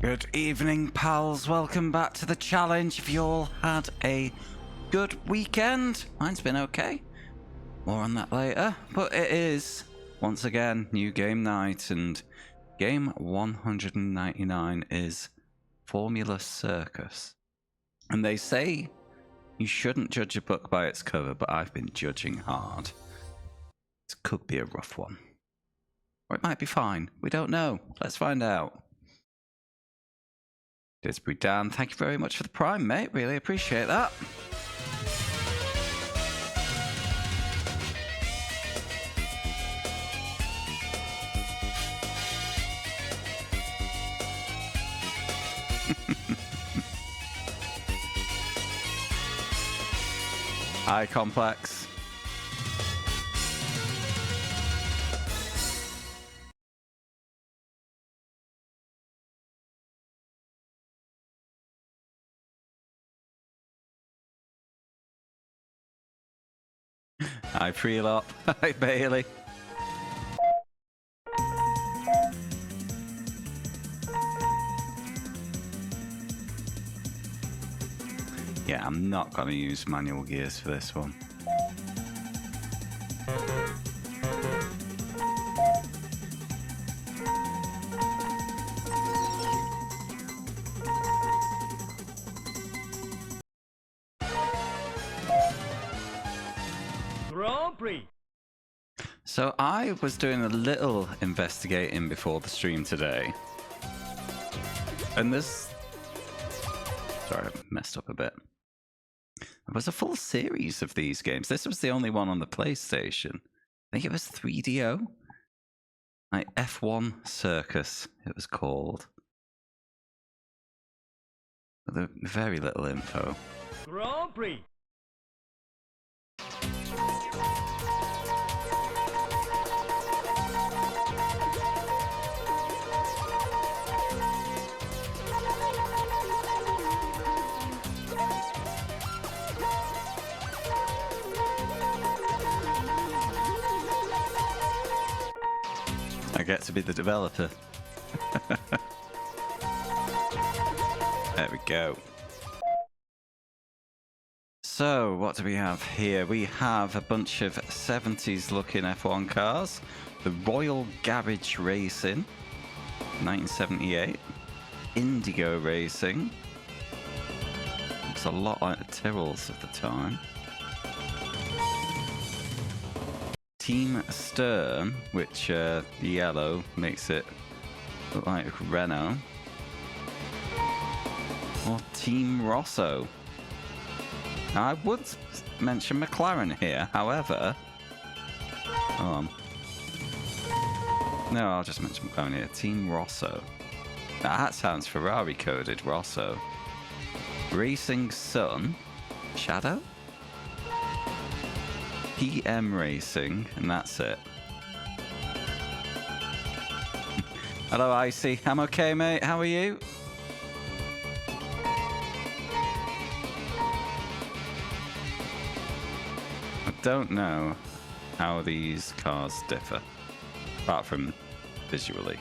Good evening, pals. Welcome back to the challenge. If you all had a good weekend, mine's been okay. More on that later. But it is, once again, new game night, and game 199 is Formula Circus. And they say you shouldn't judge a book by its cover, but I've been judging hard. This could be a rough one. Or it might be fine. We don't know. Let's find out. Disbury Dan, thank you very much for the Prime, mate. Really appreciate that. Hi, Complex. Hi, Freelop. Hi, Bailey. Yeah, I'm not going to use manual gears for this one. Grand Prix. So I was doing a little investigating before the stream today. And this... Sorry, I messed up a bit. There was a full series of these games. This was the only one on the PlayStation. I think it was 3DO. Like F1 Circus, it was called. With very little info. Grand Prix. I get to be the developer. There we go. So, what do we have here? We have a bunch of 70s looking F1 cars. The Royal Garage Racing, 1978. Indigo Racing. Looks a lot like the Tyrrells of the time. Team Stern, which the yellow makes it look like Renault. Or Team Rosso. Now, I would mention McLaren here, however... Hold on. No, I'll just mention McLaren here. Team Rosso. Now, that sounds Ferrari coded, Rosso. Racing Sun. Shadow? PM Racing, and that's it. Hello, Icy. I'm okay, mate. How are you? I don't know how these cars differ, apart from visually.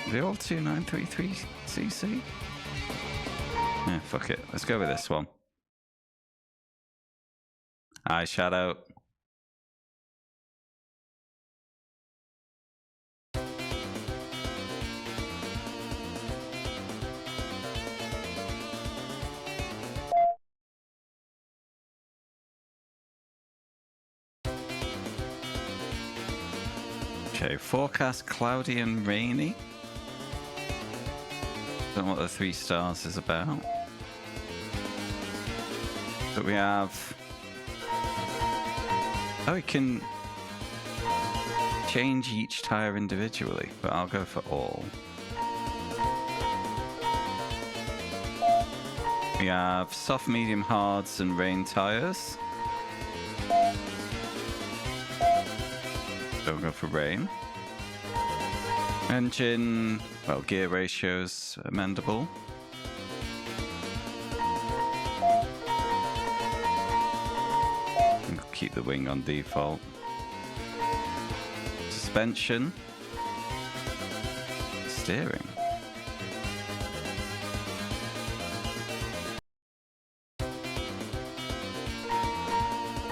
Are they all 2933cc? Yeah, fuck it. Let's go with this one. Hi, Shadow. Okay, forecast cloudy and rainy. Don't know what the 3 stars is about. But we have... Oh, we can change each tyre individually, but I'll go for all. We have soft, medium, hards, and rain tyres. So we'll go for rain. Engine, well, gear ratios amendable. keep the wing on default. Suspension. Steering.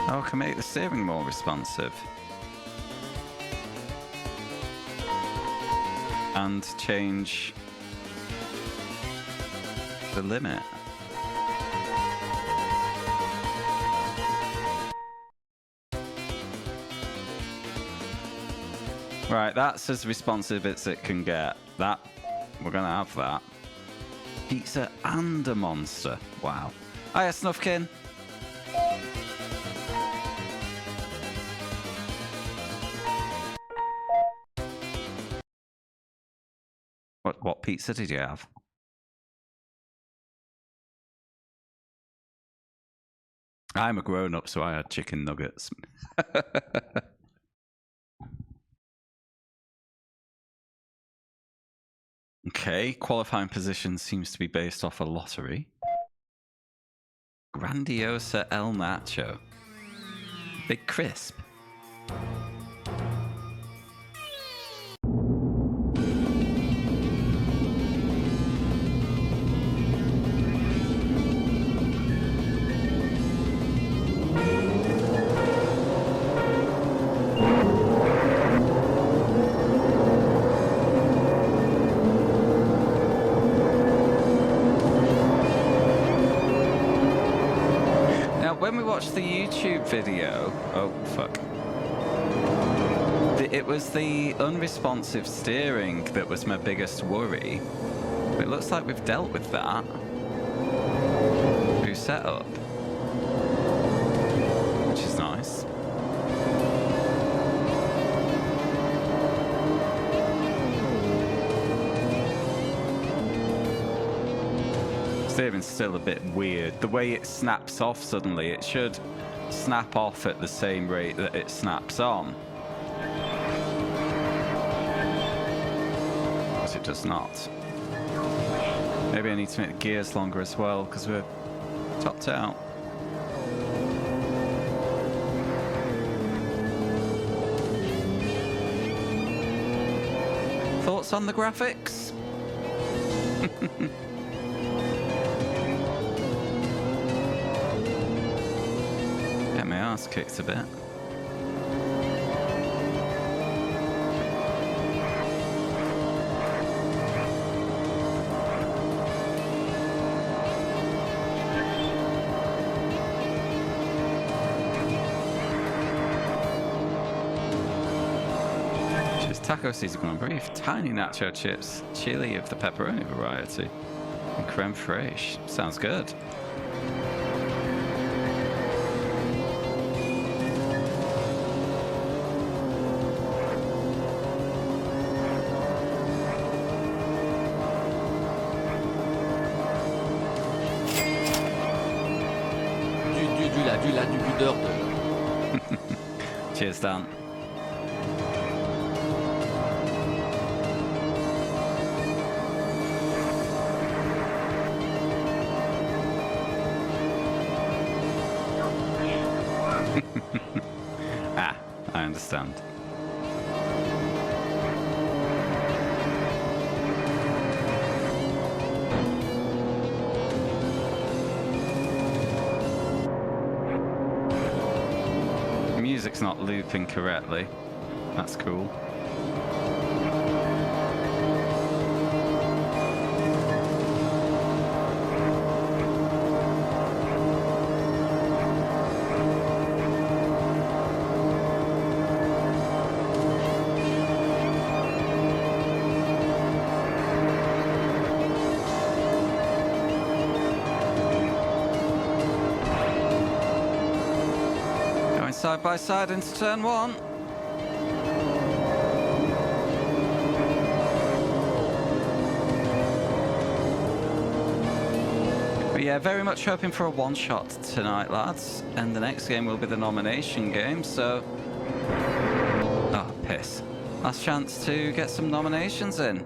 Oh, I can make the steering more responsive. And change the limit. Right, that's as responsive as it can get. That, we're gonna have that. Pizza and a monster. Wow. Hiya, Snuffkin. What pizza did you have? I'm a grown-up, so I had chicken nuggets. Okay, qualifying position seems to be based off a lottery. Grandiosa El Nacho. Big crisp. When we watched the YouTube video, oh fuck, it was the unresponsive steering that was my biggest worry. It looks like we've dealt with that through setup, which is nice. Steering's still a bit weird. The way it snaps off suddenly, it should snap off at the same rate that it snaps on. But it does not. Maybe I need to make the gears longer as well, because we're topped out. Thoughts on the graphics? My ass kicked a bit. Cheers, taco season on brief. Tiny nacho chips, chili of the pepperoni variety, and creme fraiche. Sounds good. Du pudeur de... Cheers, Dan. I understand. Music's not looping correctly. That's cool. Side by side into turn one. But yeah, very much hoping for a one-shot tonight, lads. And the next game will be the nomination game, so... Oh, piss. Last chance to get some nominations in.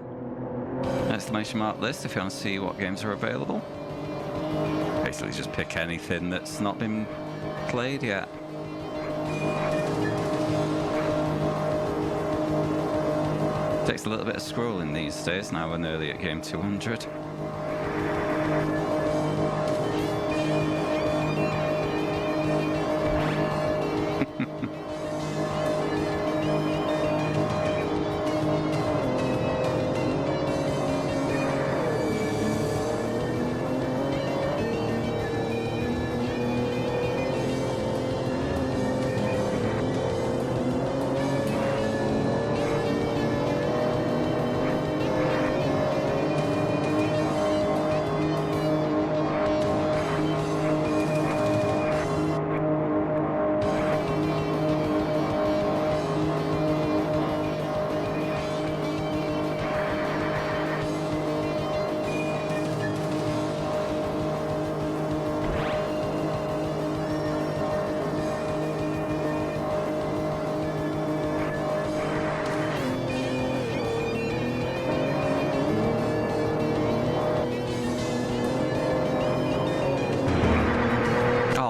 Exclamation mark list if you want to see what games are available. Basically just pick anything that's not been played yet. Takes a little bit of scrolling these days. Now we're nearly at game 200.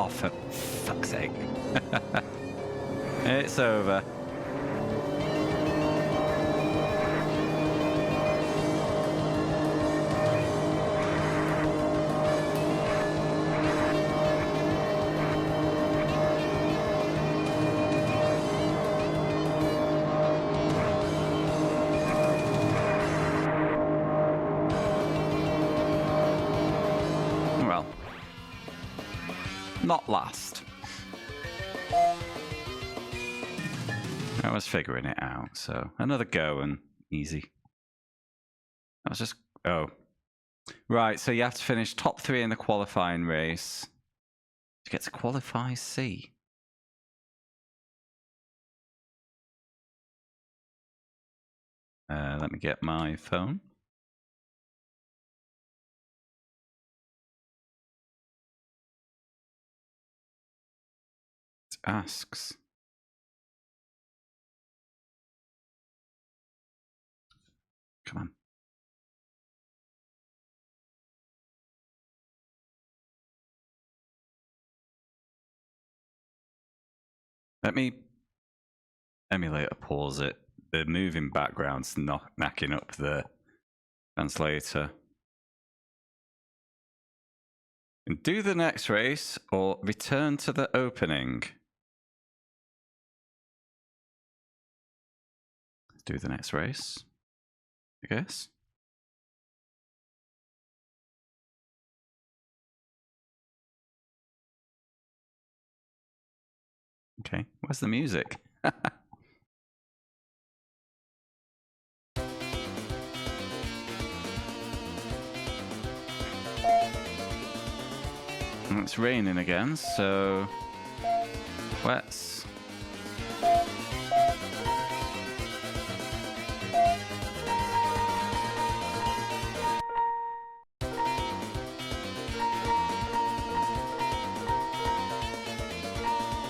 For fuck's sake. It's over. Well. Not last. I was figuring it out, so another go and easy. I was just... Oh. Right, so you have to finish top 3 in the qualifying race to get to qualify C. Let me get my phone. It asks. Come on. Let me emulator pause it. The moving background's not knacking up the translator. And do the next race or return to the opening. Do the next race, I guess. Okay, where's the music? It's raining again, so let's...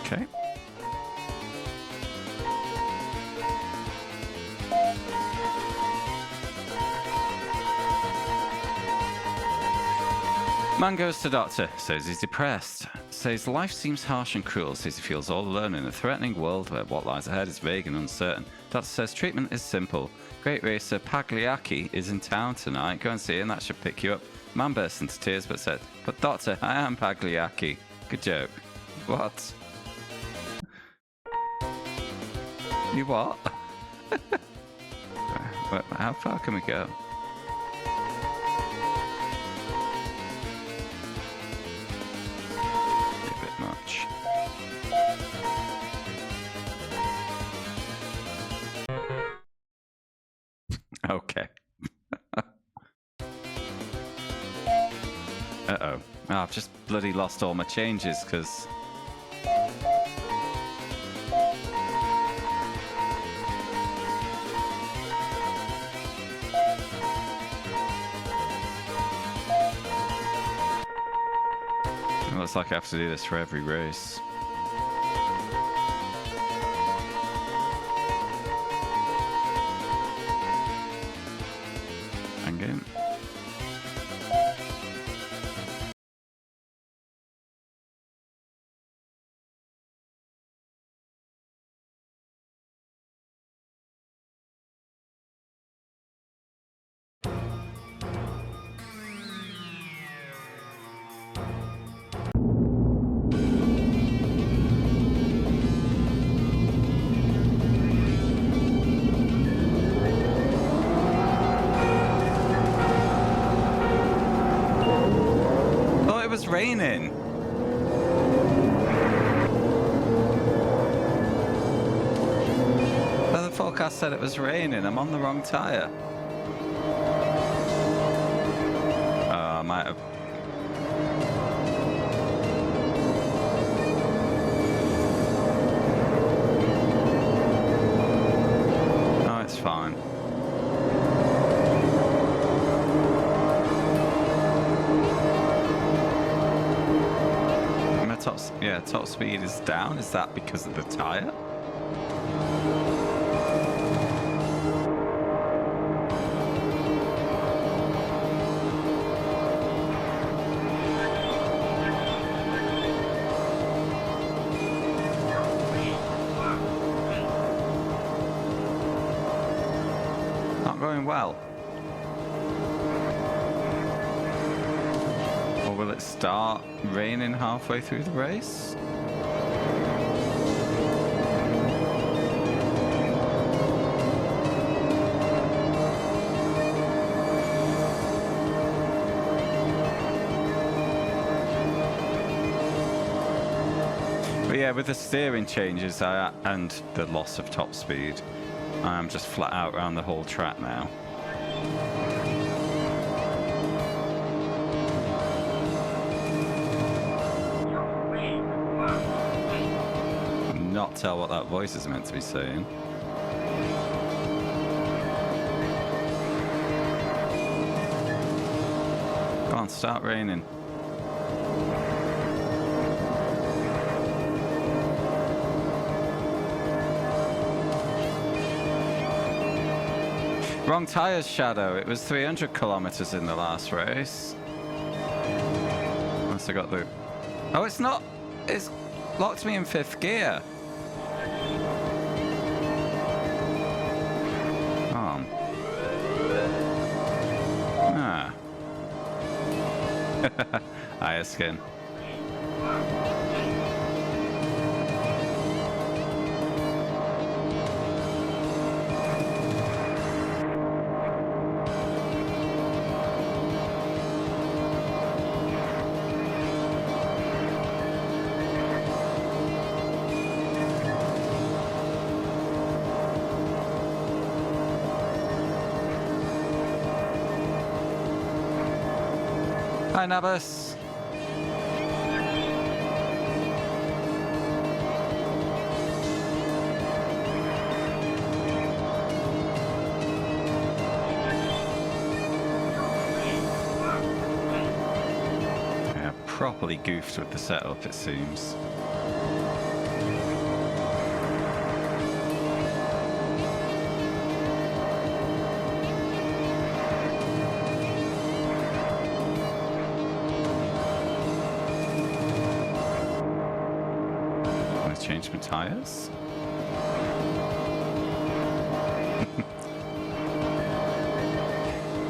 Okay. Man goes to doctor, says he's depressed, says life seems harsh and cruel, says he feels all alone in a threatening world where what lies ahead is vague and uncertain. Doctor says treatment is simple. Great racer Pagliacci is in town tonight, go and see him, that should pick you up. Man burst into tears but said, but doctor, I am Pagliacci. Good joke. What? You what? How far can we go? A bit much. Okay. Uh-oh. Oh, I've just bloody lost all my changes because... It looks like I have to do this for every race. Hang in. raining. Well, the forecast said it was raining. I'm on the wrong tyre. Oh, I might have... Oh, it's fine. Top speed is down. Is that because of the tyre? Not going well. Or will it start raining halfway through the race? But yeah, with the steering changes and the loss of top speed, I am just flat out around the whole track now. Not tell what that voice is meant to be saying. Go on, start raining. Wrong tyres, Shadow. It was 300 kilometers in the last race. Unless I got the... Oh, it's not. It's locked me in 5th gear. Oh. Ah. Hiya, Skin. Hi, Nabas. Yeah, properly goofed with the setup, it seems. Change my tires.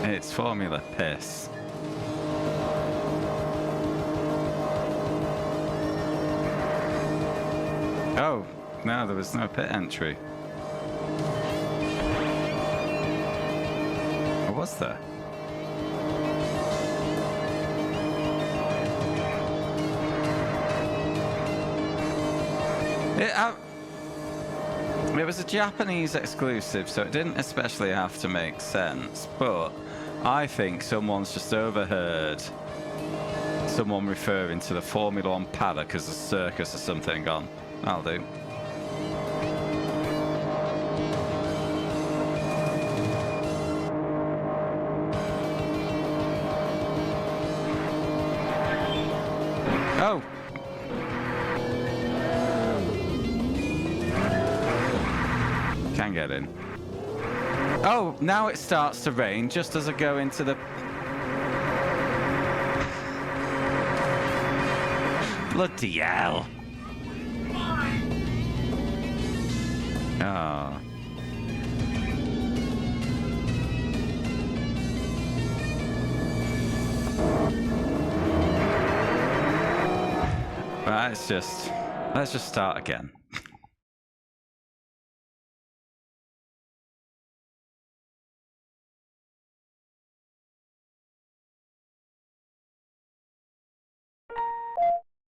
It's formula piss. Oh, no, there was no pit entry. Or was there? It was a Japanese exclusive, so it didn't especially have to make sense, but I think someone's just overheard someone referring to the Formula 1 paddock as a circus or something. Gone. That'll do. Oh! Can get in. Oh, now it starts to rain just as I go into the... Bloody hell. Oh. Right, let's just start again.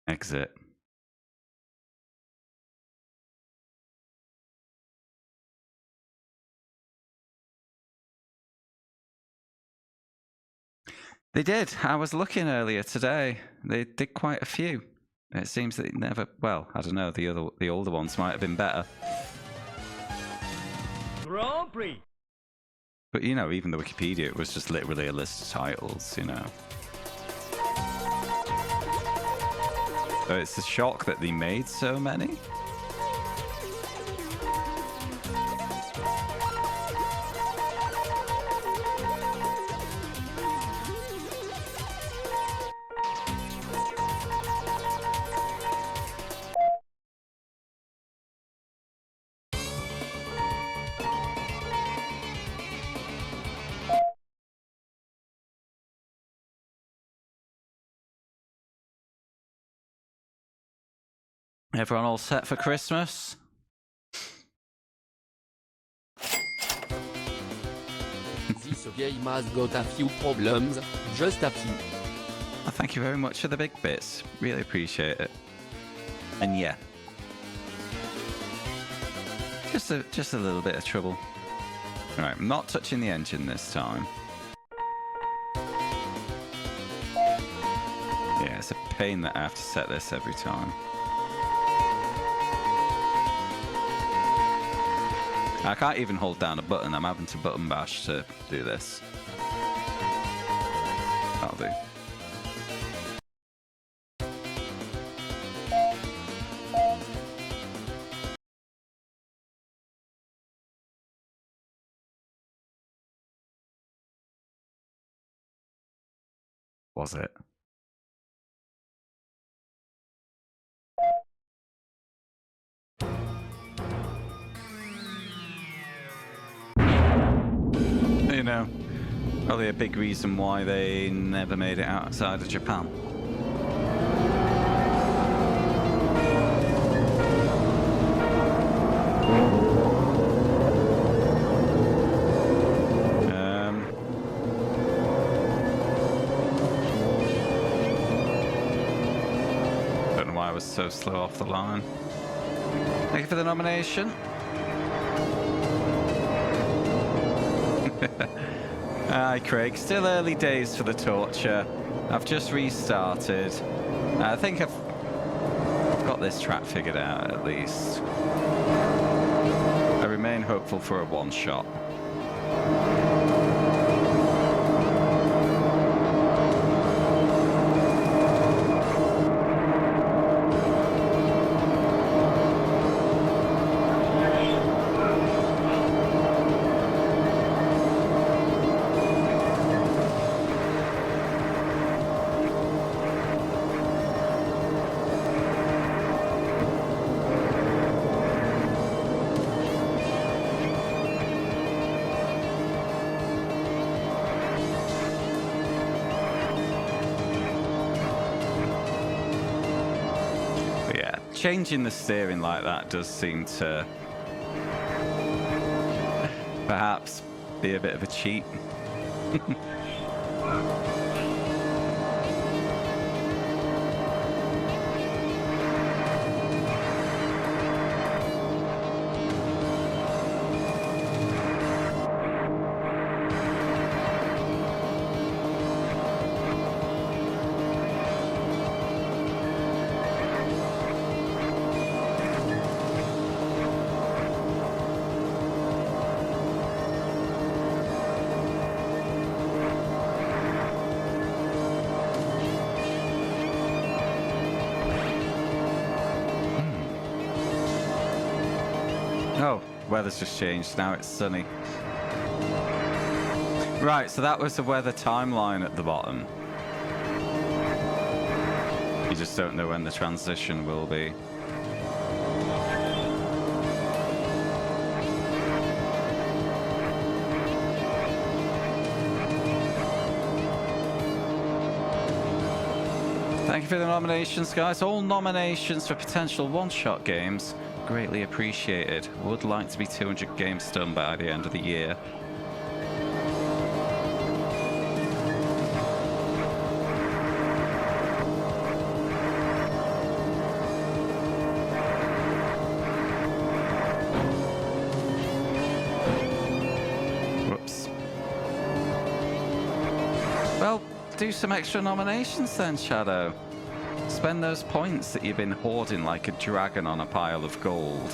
Exit. They did. I was looking earlier today. They did quite a few. It seems that it never. Well, I don't know. The older ones might have been better. Grand Prix. But you know, even the Wikipedia, it was just literally a list of titles. You know. So it's a shock that they made so many. Everyone all set for Christmas? This game has got a few problems, just a few. Well, thank you very much for the big bits. Really appreciate it. And yeah, just a little bit of trouble. All right, I'm not touching the engine this time. Yeah, it's a pain that I have to set this every time. I can't even hold down a button. I'm having to button bash to do this. That'll do. Was it? You know, probably a big reason why they never made it outside of Japan. Don't know why I was so slow off the line. Thank you for the nomination. Hi Craig, still early days for the torture. I've just restarted. I think I've got this track figured out at least. I remain hopeful for a one-shot. Changing the steering like that does seem to perhaps be a bit of a cheat. Oh, weather's just changed. Now it's sunny. Right, so that was the weather timeline at the bottom. You just don't know when the transition will be. Thank you for the nominations, guys. All nominations for potential one-shot games. Greatly appreciated. Would like to be 200 games done by the end of the year. do some extra nominations then, Shadow. Spend those points that you've been hoarding like a dragon on a pile of gold.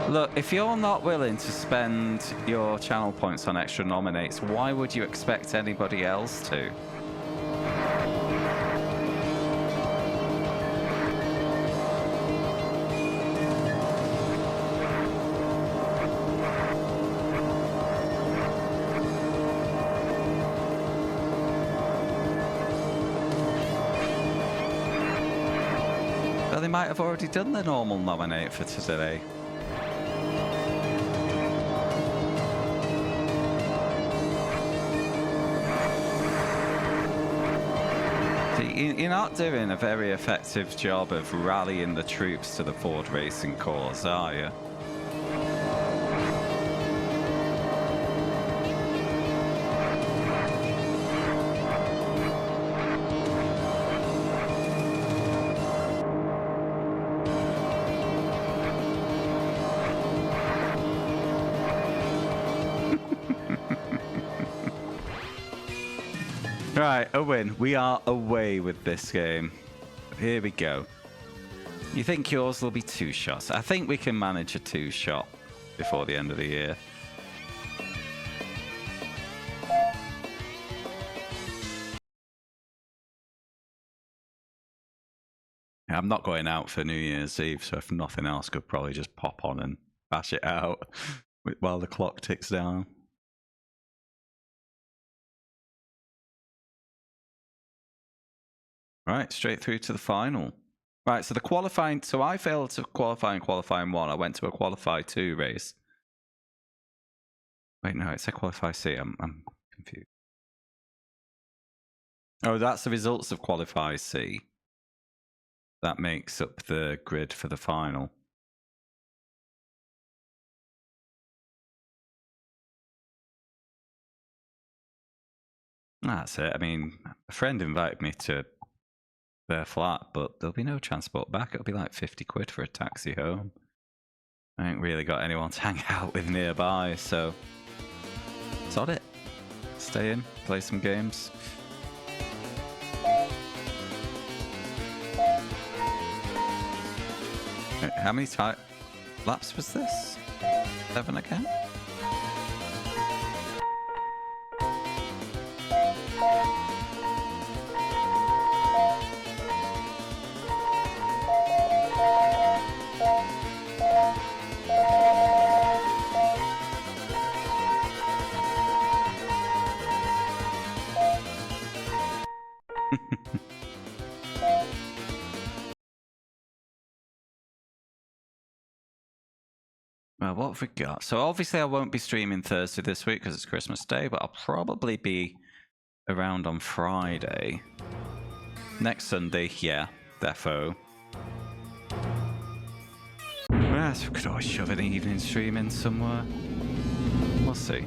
Look, if you're not willing to spend your channel points on extra nominates, why would you expect anybody else to? Well, they might have already done the normal nominate for today. You're not doing a very effective job of rallying the troops to the Ford racing cause, are you? Right, a win. We are away with this game. Here we go. You think yours will be 2 shots? I think we can manage a 2-shot before the end of the year. I'm not going out for New Year's Eve, so if nothing else, could probably just pop on and bash it out while the clock ticks down. Right, straight through to the final. Right, so the qualifying... So I failed to qualify in qualifying 1. I went to a qualify 2 race. Wait, no, it's a qualify C. I'm confused. Oh, that's the results of qualify C. That makes up the grid for the final. That's it. I mean, a friend invited me to their flat, but there'll be no transport back. It'll be like 50 quid for a taxi home. I ain't really got anyone to hang out with nearby, so sod it. Stay in, play some games. How many laps was this? 7 again? Well, what have we got? So obviously I won't be streaming Thursday this week because it's Christmas Day, but I'll probably be around on Friday. Next Sunday, yeah, defo. Yes, we could always shove an evening stream in somewhere. We'll see.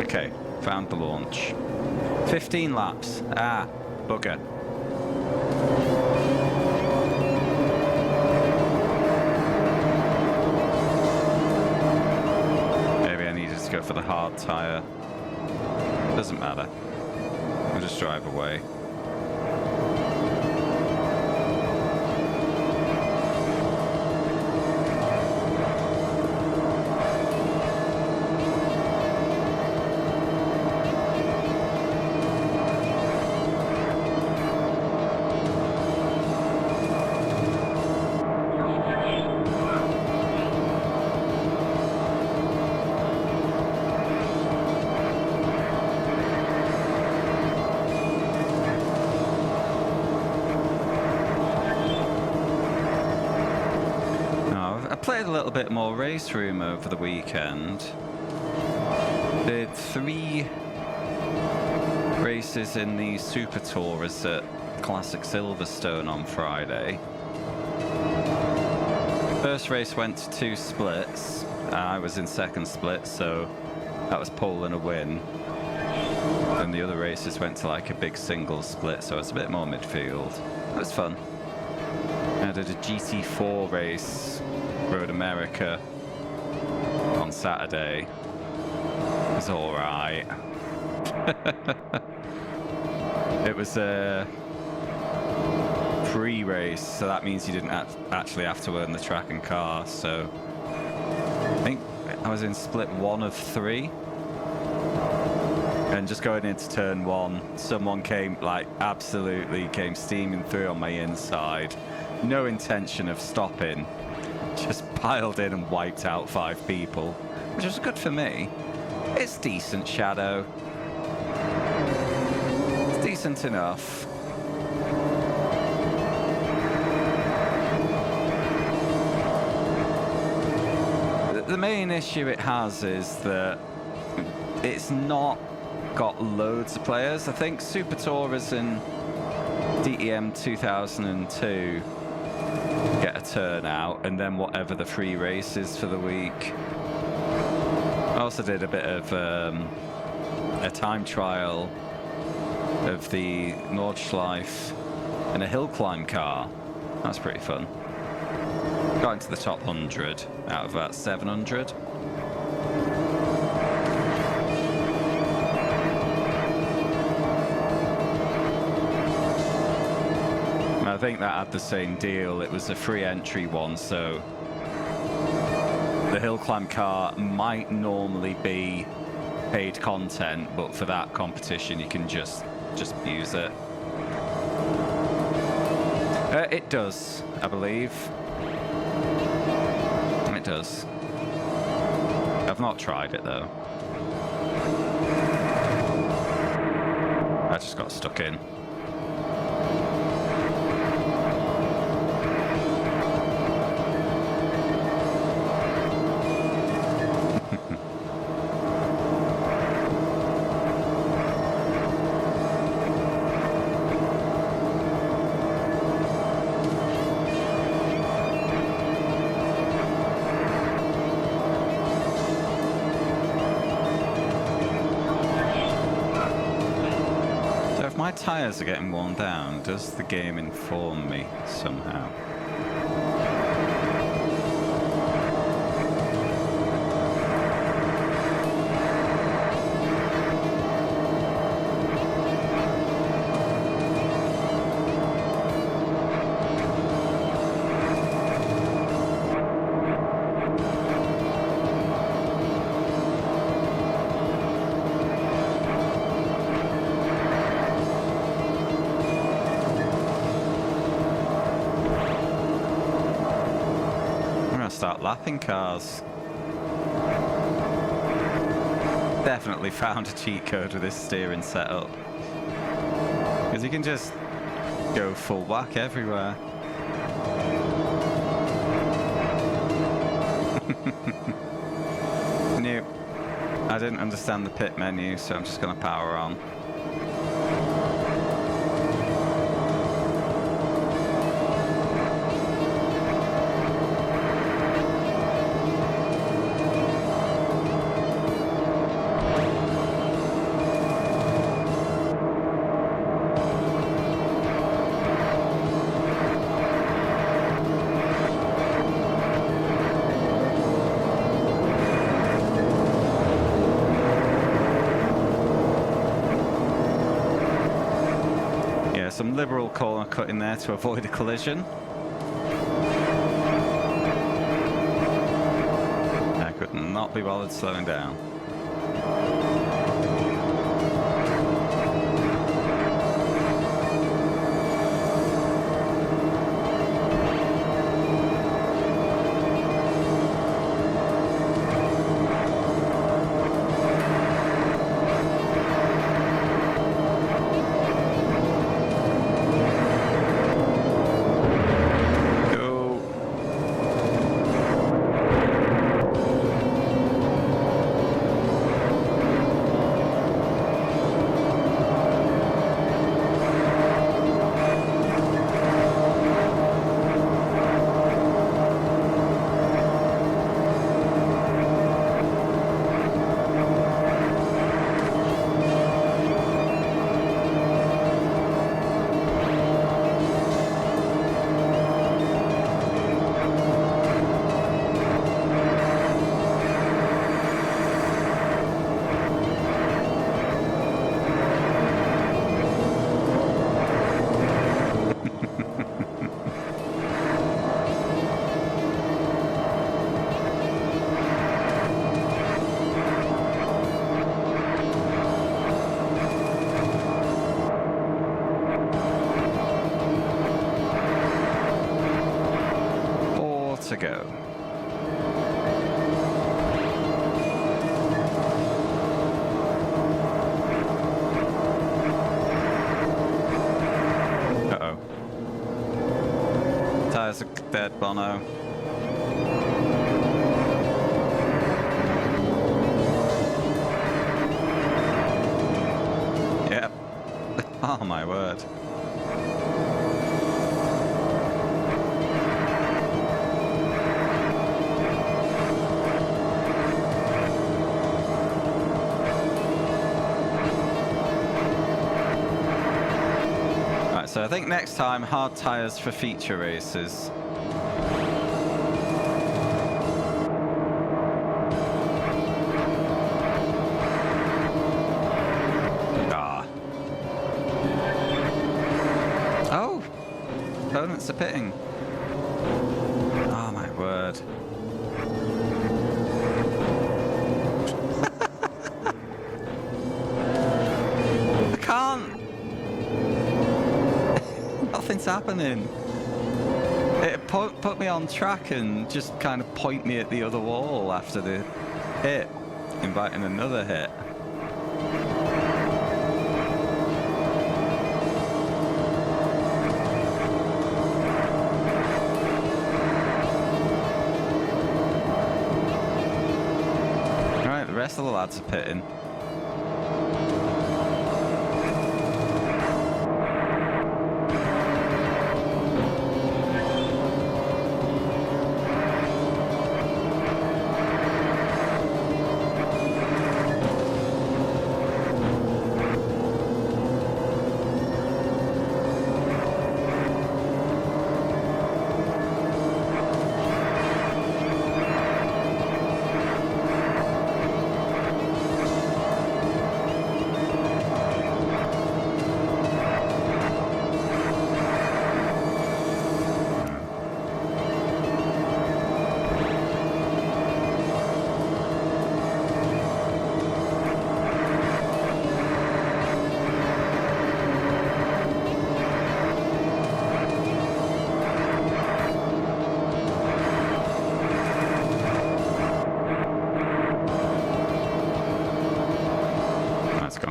Okay, found the launch. 15 laps. Ah, bugger. Maybe I needed to go for the hard tyre. Doesn't matter. I'll just drive away. Played a little bit more race room over the weekend. Did 3 races in the Super Tourers at Classic Silverstone on Friday. First race went to 2 splits. I was in second split, so that was pole and a win. And the other races went to like a big single split, so it's a bit more midfield. It was fun. I did a GT4 race, Road America, on Saturday. It was alright. It was a pre-race, so that means you didn't actually have to earn the track and car, so I think I was in split 1 of 3. And just going into turn 1, someone came, like, absolutely came steaming through on my inside. No intention of stopping. Just piled in and wiped out 5 people, which was good for me. It's decent, Shadow. It's decent enough. The main issue it has is that it's not got loads of players. I think Super Tourers in DEM 2002 get a turnout, and then whatever the free race is for the week. I also did a bit of a time trial of the Nordschleife in a hill climb car. That's pretty fun. Got into the top 100 out of about 700. I think that had the same deal. It was a free entry one, so the hill climb car might normally be paid content, but for that competition you can just use it. It does, I believe. It does. I've not tried it though. I just got stuck in. My tyres are getting worn down. Does the game inform me somehow? Start lapping cars. Definitely found a cheat code with this steering setup, because you can just go full whack everywhere. Nope. I didn't understand the pit menu, so I'm just going to power on. Some liberal corner cut in there to avoid a collision. I could not be bothered slowing down. go. Uh-oh. Tires are dead, Bono. Yep. Oh my word. So I think next time, hard tires for feature races. Ah. Oh! Opponents are pitting. Oh my word. I can't! Nothing's happening. It put me on track and just kind of point me at the other wall after the hit, inviting another hit. Alright, the rest of the lads are pitting.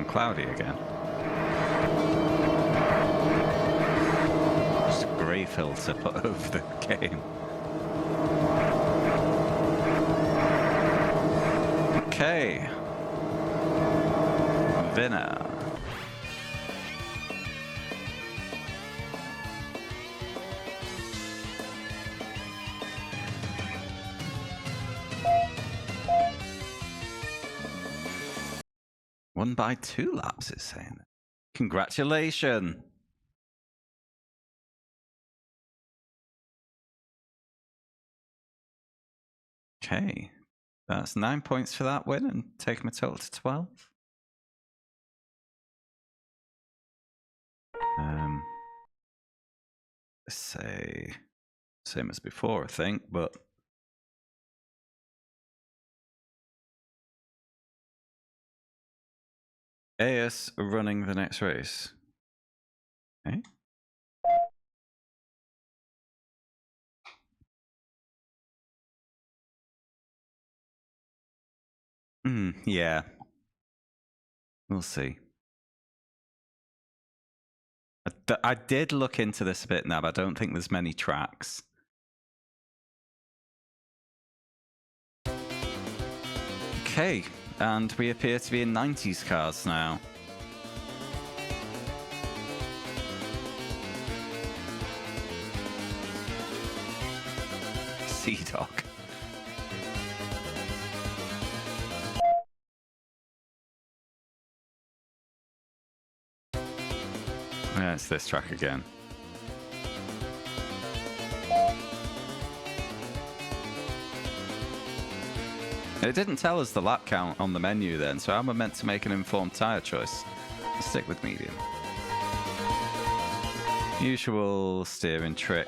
Cloudy again. Just a grey filter put over the game. Okay. Winner. Won by 2 laps, it's saying. Congratulations. Okay. That's 9 points for that win and take my total to 12. Say same as before, I think, but AS running the next race. Okay. Yeah. We'll see. I did look into this a bit now, but I don't think there's many tracks. Okay, and we appear to be in 90s cars now. Sea Dog. Yeah, it's this track again. It didn't tell us the lap count on the menu then, so how am I meant to make an informed tyre choice? I'll stick with medium. Usual steering trick.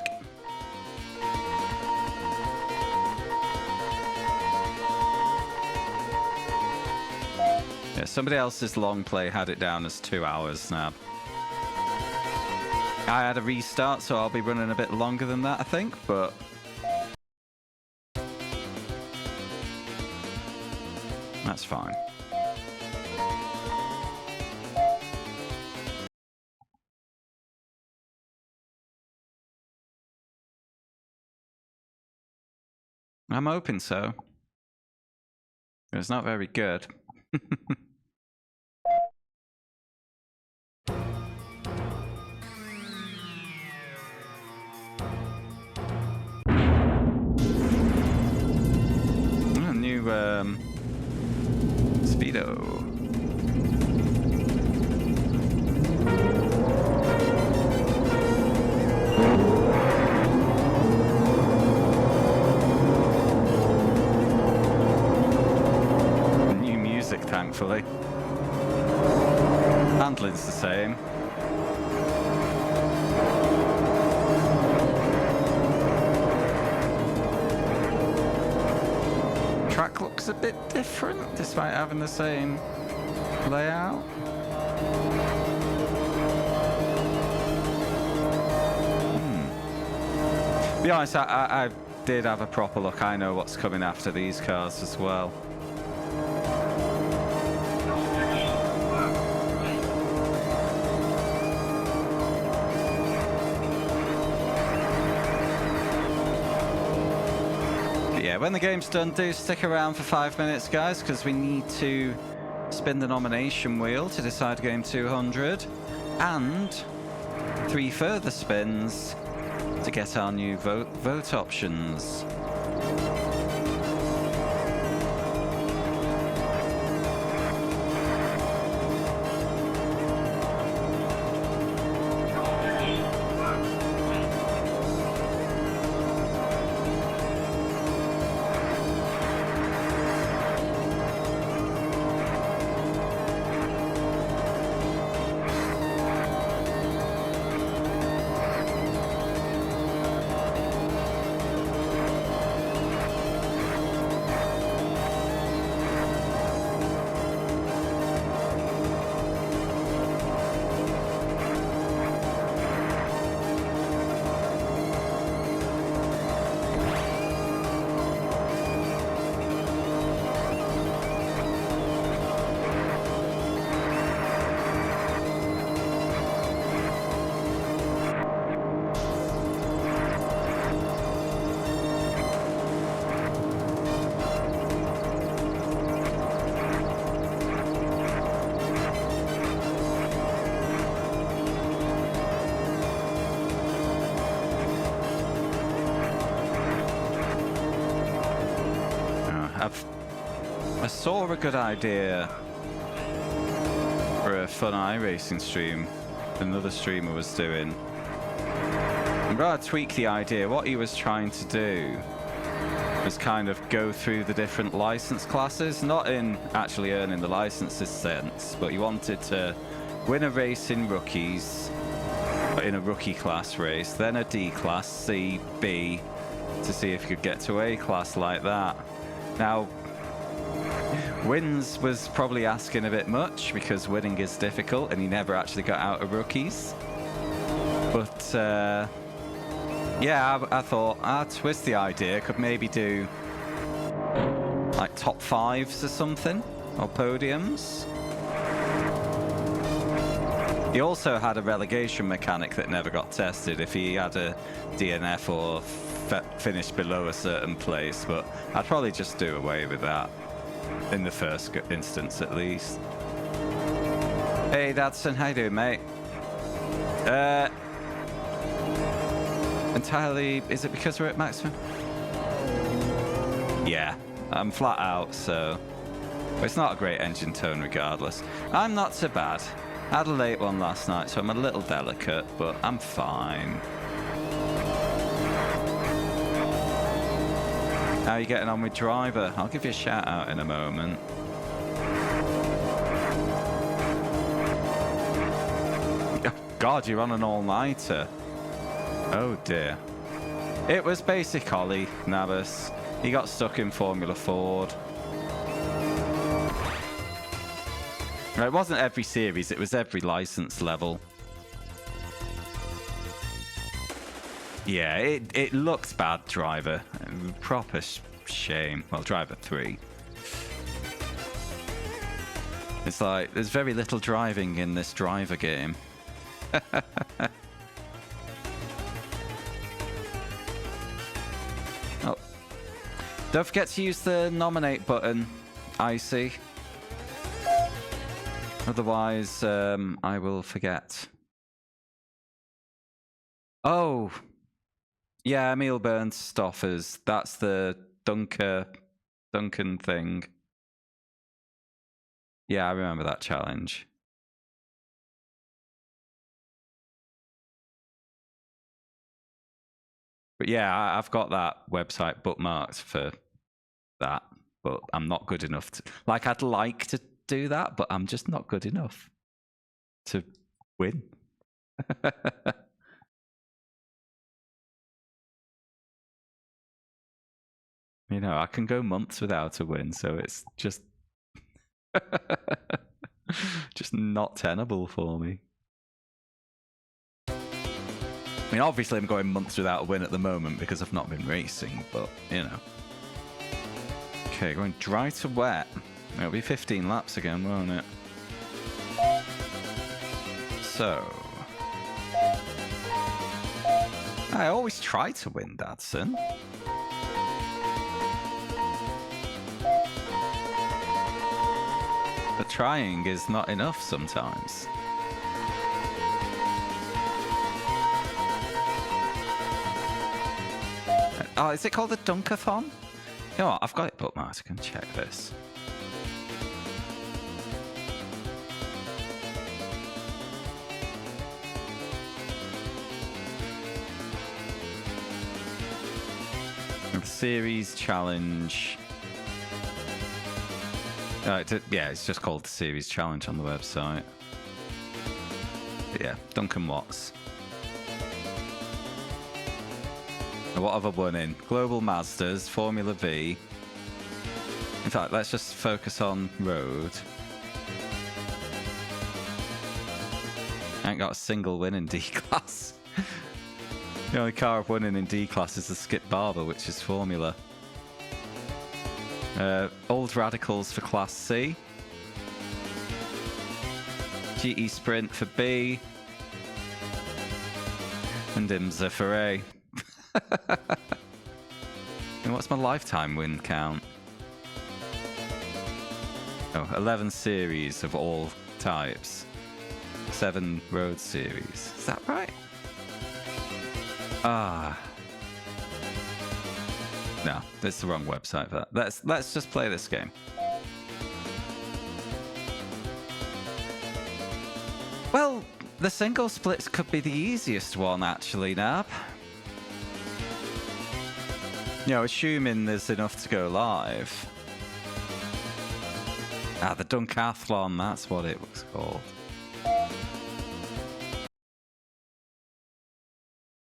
Yeah, somebody else's long play had it down as 2 hours now. I had a restart, so I'll be running a bit longer than that, I think, but That's fine. I'm hoping so. It's not very good. A new Speedo. Thankfully. Handling's the same. Track looks a bit different despite having the same layout. To be honest, I did have a proper look. I know what's coming after these cars as well. When the game's done, do stick around for 5 minutes, guys, because we need to spin the nomination wheel to decide Game 200, and 3 further spins to get our new vote options. I saw a good idea for a fun iRacing stream another streamer was doing. I'm going to tweak the idea. What he was trying to do was kind of go through the different license classes, not in actually earning the licenses sense, but he wanted to win a race in rookies, in a rookie class race, then a D class, C, B, to see if he could get to A class like that. Now, wins was probably asking a bit much because winning is difficult and he never actually got out of rookies. But yeah, I thought I'd twist the idea, could maybe do like top 5s or something, or podiums. He also had a relegation mechanic that never got tested if he had a DNF or finished below a certain place, but I'd probably just do away with that in the first instance at least. Hey Dadson, how you doing, mate? Entirely, is it because we're at maximum? Yeah, I'm flat out, so it's not a great engine tone regardless. I'm not so bad. I had a late one last night, so I'm a little delicate, but I'm fine. How are you getting on with driver? I'll give you a shout out in a moment. Oh, God, you're on an all-nighter. Oh dear. It was basic Ollie, Navas. He got stuck in Formula Ford. It wasn't every series, it was every license level. Yeah, it looks bad, driver. Proper shame. Well, driver 3. It's like, there's very little driving in this driver game. Oh. Don't forget to use the nominate button, Icy. Otherwise, I will forget. Oh. Yeah, Emil Bernstoffers. That's the Duncan thing. Yeah, I remember that challenge. But yeah, I've got that website bookmarked for that, but I'm not good enough to... Like, I'd like to do that, but I'm just not good enough to win. You know, I can go months without a win, so it's just... just not tenable for me. I mean, obviously I'm going months without a win at the moment because I've not been racing, but, you know. Okay, going dry to wet. It'll be 15 laps again, won't it? So... I always try to win, Dadson. But trying is not enough sometimes. Oh, is it called the Dunkathon? You know what? I've got it bookmarked. I can check this. The series challenge. Yeah, it's just called the series challenge on the website. But yeah, Duncan Watts. What have I won in? Global Masters, Formula V. In fact, let's just focus on road. I ain't got a single win in D-Class. The only car I've won in D-Class is the Skip Barber, which is Formula. Old Radicals for Class C. GE Sprint for B. And IMSA for A. And what's my lifetime win count? Oh, 11 series of all types. 7 road series. Is that right? Ah. No, that's the wrong website for that. Let's just play this game. Well, the single splits could be the easiest one, actually, Nab. You know, assuming there's enough to go live. Ah, the Dunkathlon, that's what it was called.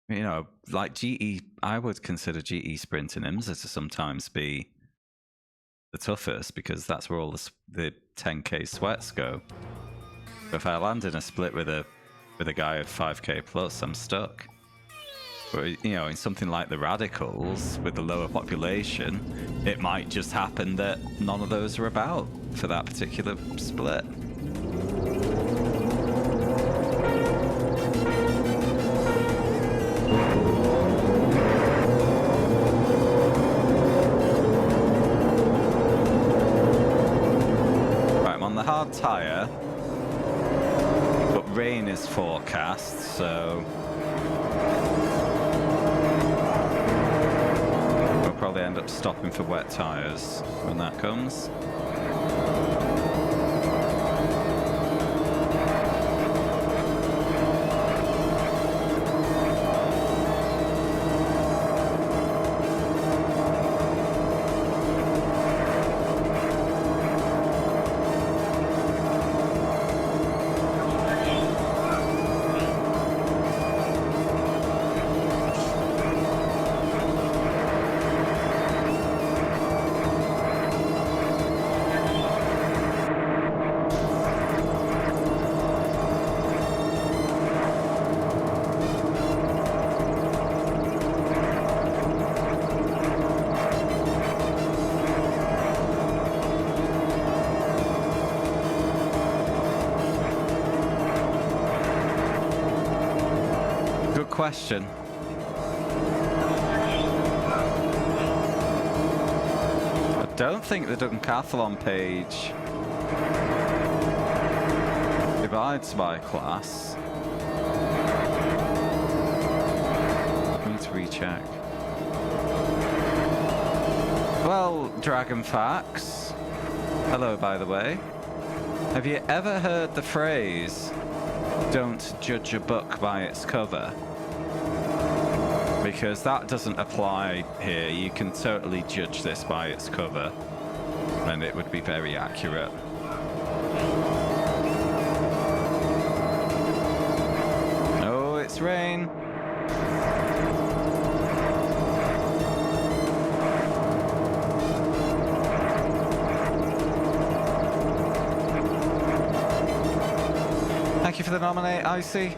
You know, like GE, I would consider GE Sprint and IMSA to sometimes be the toughest because that's where all the 10k sweats go. But if I land in a split with a guy of 5k plus, I'm stuck. But, you know, in something like the Radicals, with the lower population, it might just happen that none of those are about for that particular split. Right, I'm on the hard tyre, but rain is forecast, so... probably end up stopping for wet tyres when that comes. question. I don't think the Duncathlon page divides by class. I need to recheck. Well, Dragon Facts. Hello, by the way. Have you ever heard the phrase, "Don't judge a book by its cover"? Because that doesn't apply here. You can totally judge this by its cover, and it would be very accurate. Oh, it's rain. Thank you for the nominate, Icy.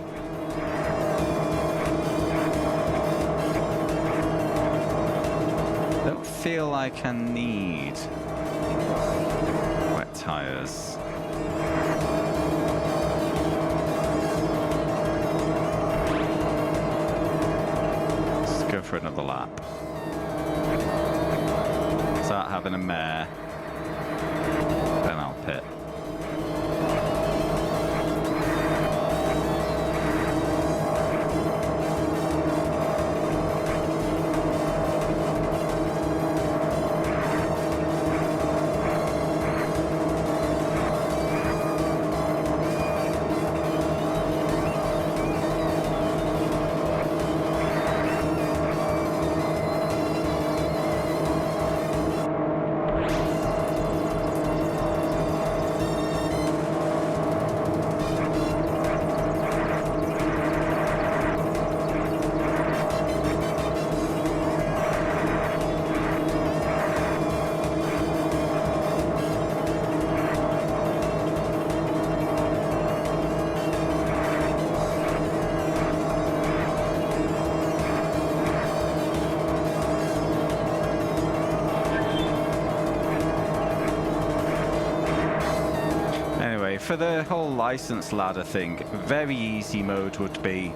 Don't feel like I need wet tires. Let's go for another lap. Start having a mare. Then I'll pit. For the whole license ladder thing, very easy mode would be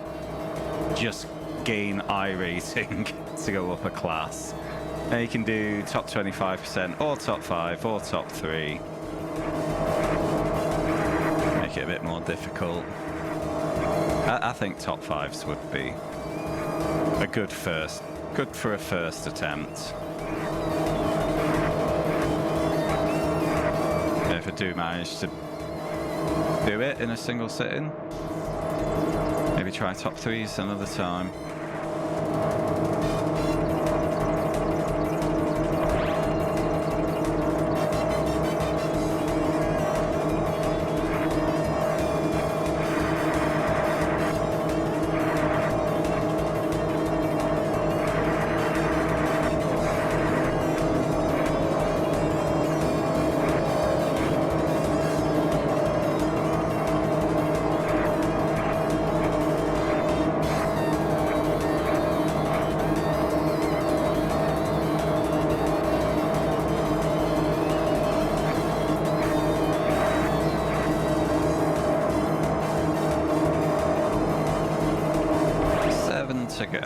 just gain I rating to go up a class. And you can do top 25% or top 5 or top 3. Make it a bit more difficult. I think top 5s would be a good for a first attempt. If I do manage to do it in a single sitting, maybe try top 3s another time. To go.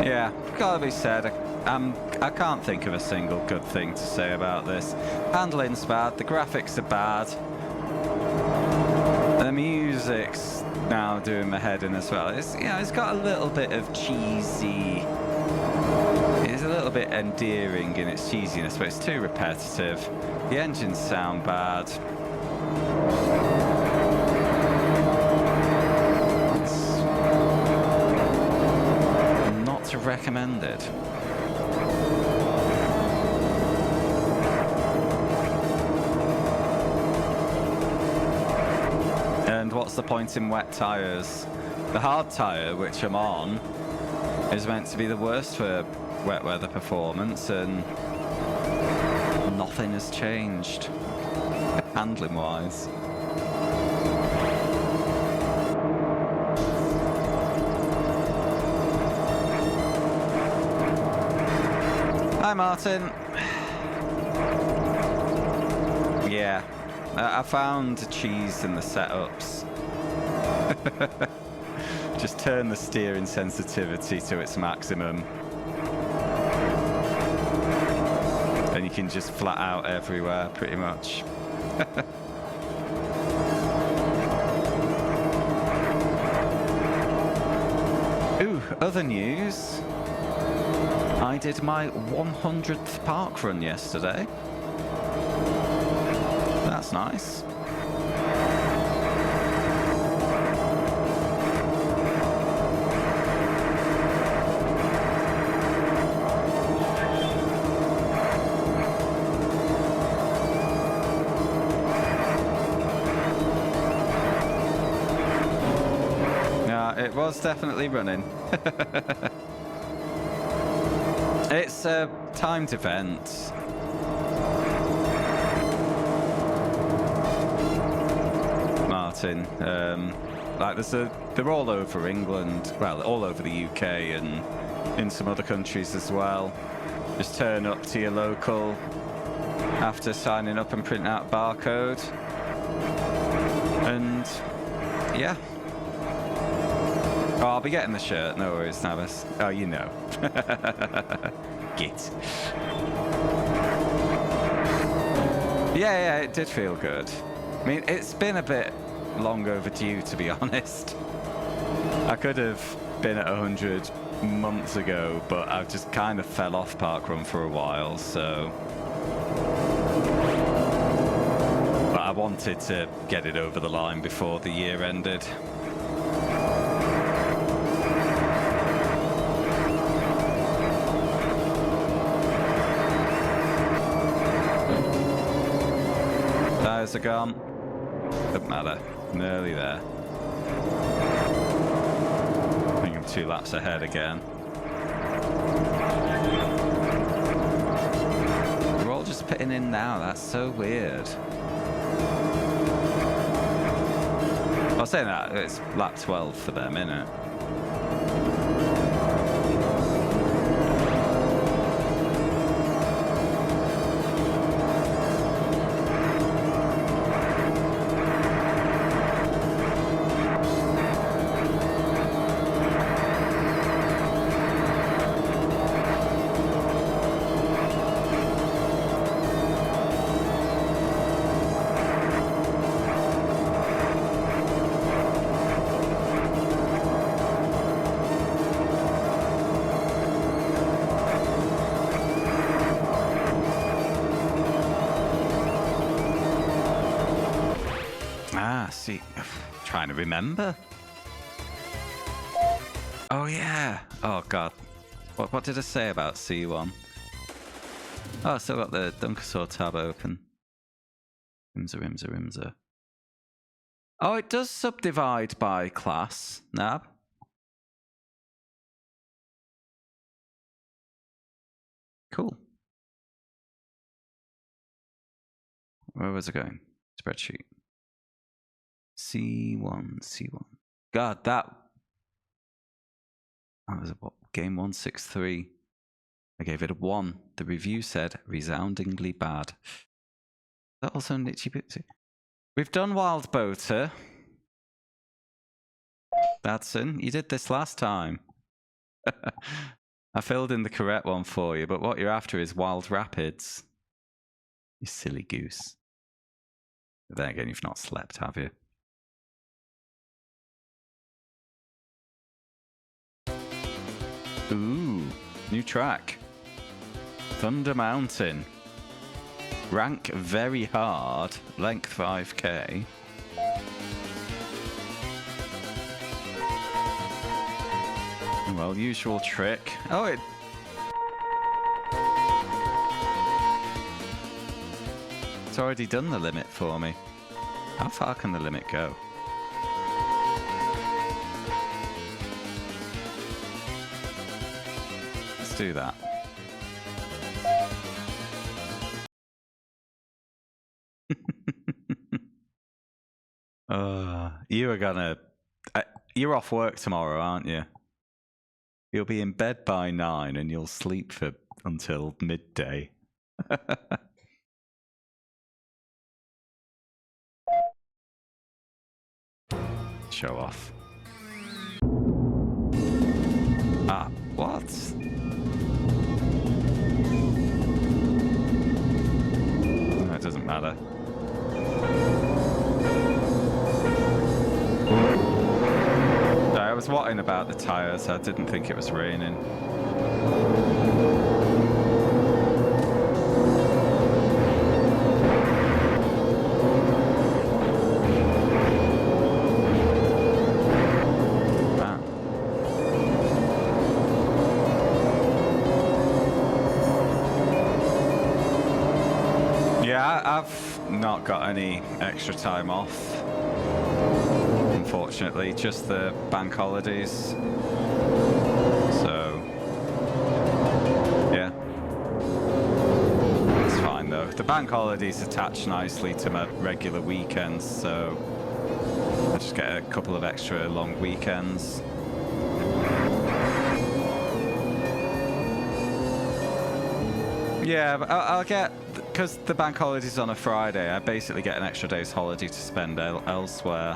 Yeah, gotta be said. I can't think of a single good thing to say about this. Handling's bad, the graphics are bad, the music's now doing my head in as well. It's, you know, it's got a little bit of cheesy. It's a little bit endearing in its cheesiness, but it's too repetitive. The engines sound bad. It's not recommended. And what's the point in wet tyres? The hard tyre, which I'm on, is meant to be the worst for wet weather performance, and nothing has changed handling wise. Hi Martin. Yeah, I found cheese in the setups. Just turn the steering sensitivity to its maximum. And you can just flat out everywhere, pretty much. Ooh, other news. I did my 100th park run yesterday. That's nice. It was definitely running. It's a timed event. Martin, like they're all over England, well, all over the UK and in some other countries as well. Just turn up to your local after signing up and print out a barcode. And yeah. Oh, I'll be getting the shirt, no worries, Navas. Oh, you know. Git. Yeah, it did feel good. I mean, it's been a bit long overdue, to be honest. I could have been at 100 months ago, but I just kind of fell off parkrun for a while, so... But I wanted to get it over the line before the year ended. Tires are gone. Doesn't matter. Nearly there. I think I'm 2 laps ahead again. We're all just pitting in now. That's so weird. I was saying that it's lap 12 for them, innit? See, trying to remember. Oh yeah. Oh god. What did I say about C1? Oh, I still got the Dunkersaw tab open. Rimza. Oh, it does subdivide by class, Nab. Cool. Where was it going? Spreadsheet. C1. God, that was a game 163. I gave it a 1. The review said resoundingly bad. That also Nitchy Bitsy. We've done Wild Boater. Datsun, you did this last time. I filled in the correct one for you, but what you're after is Wild Rapids. You silly goose. But then again, you've not slept, have you? Ooh, new track. Thunder Mountain. Rank very hard. Length 5k. Well, usual trick. Oh, it's already done the limit for me. How far can the limit go? Do that. You are gonna. You're off work tomorrow, aren't you? You'll be in bed by 9 and you'll sleep for until midday. Show off. Ah, what? No, it doesn't matter. I was worrying about the tires. I didn't think it was raining. Yeah, I've not got any extra time off. Unfortunately, just the bank holidays. So, yeah. It's fine though. The bank holidays attach nicely to my regular weekends, so I just get a couple of extra long weekends. Yeah, but I'll get, because the bank holiday's on a Friday, I basically get an extra day's holiday to spend elsewhere.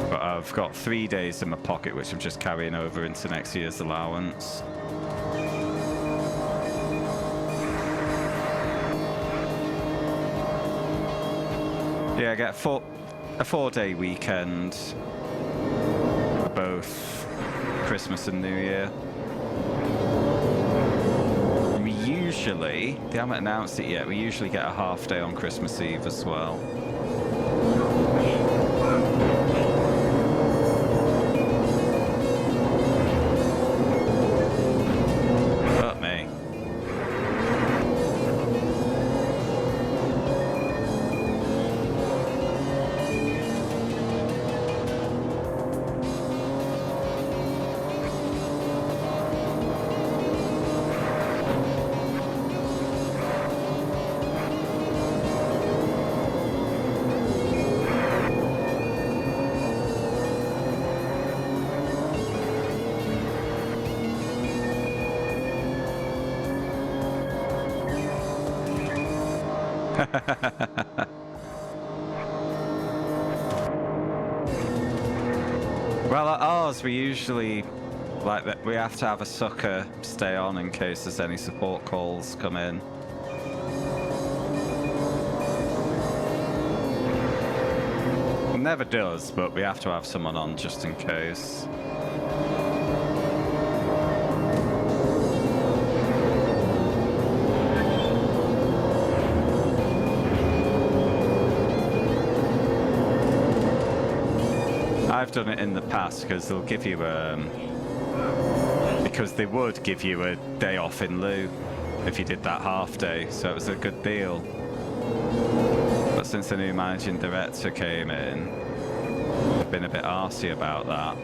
But I've got 3 days in my pocket, which I'm just carrying over into next year's allowance. Yeah, I get a 4-day weekend for both Christmas and New Year. We usually, they haven't announced it yet, we usually get a half day on Christmas Eve as well. But me. Well, at ours, we usually, like, that we have to have a sucker stay on in case there's any support calls come in. It never does, but we have to have someone on just in case. I've done it in the past because they'll give you because they would give you a day off in lieu if you did that half day, so it was a good deal. But since the new managing director came in, they've been a bit arsey about that.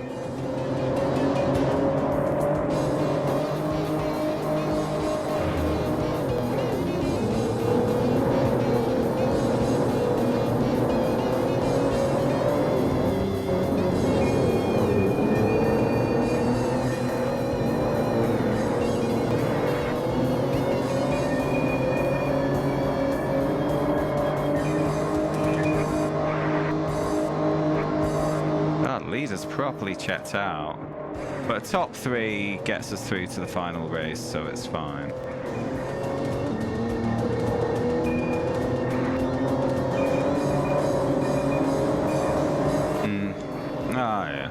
Leader's properly checked out, but a top 3 gets us through to the final race, so it's fine. Oh yeah.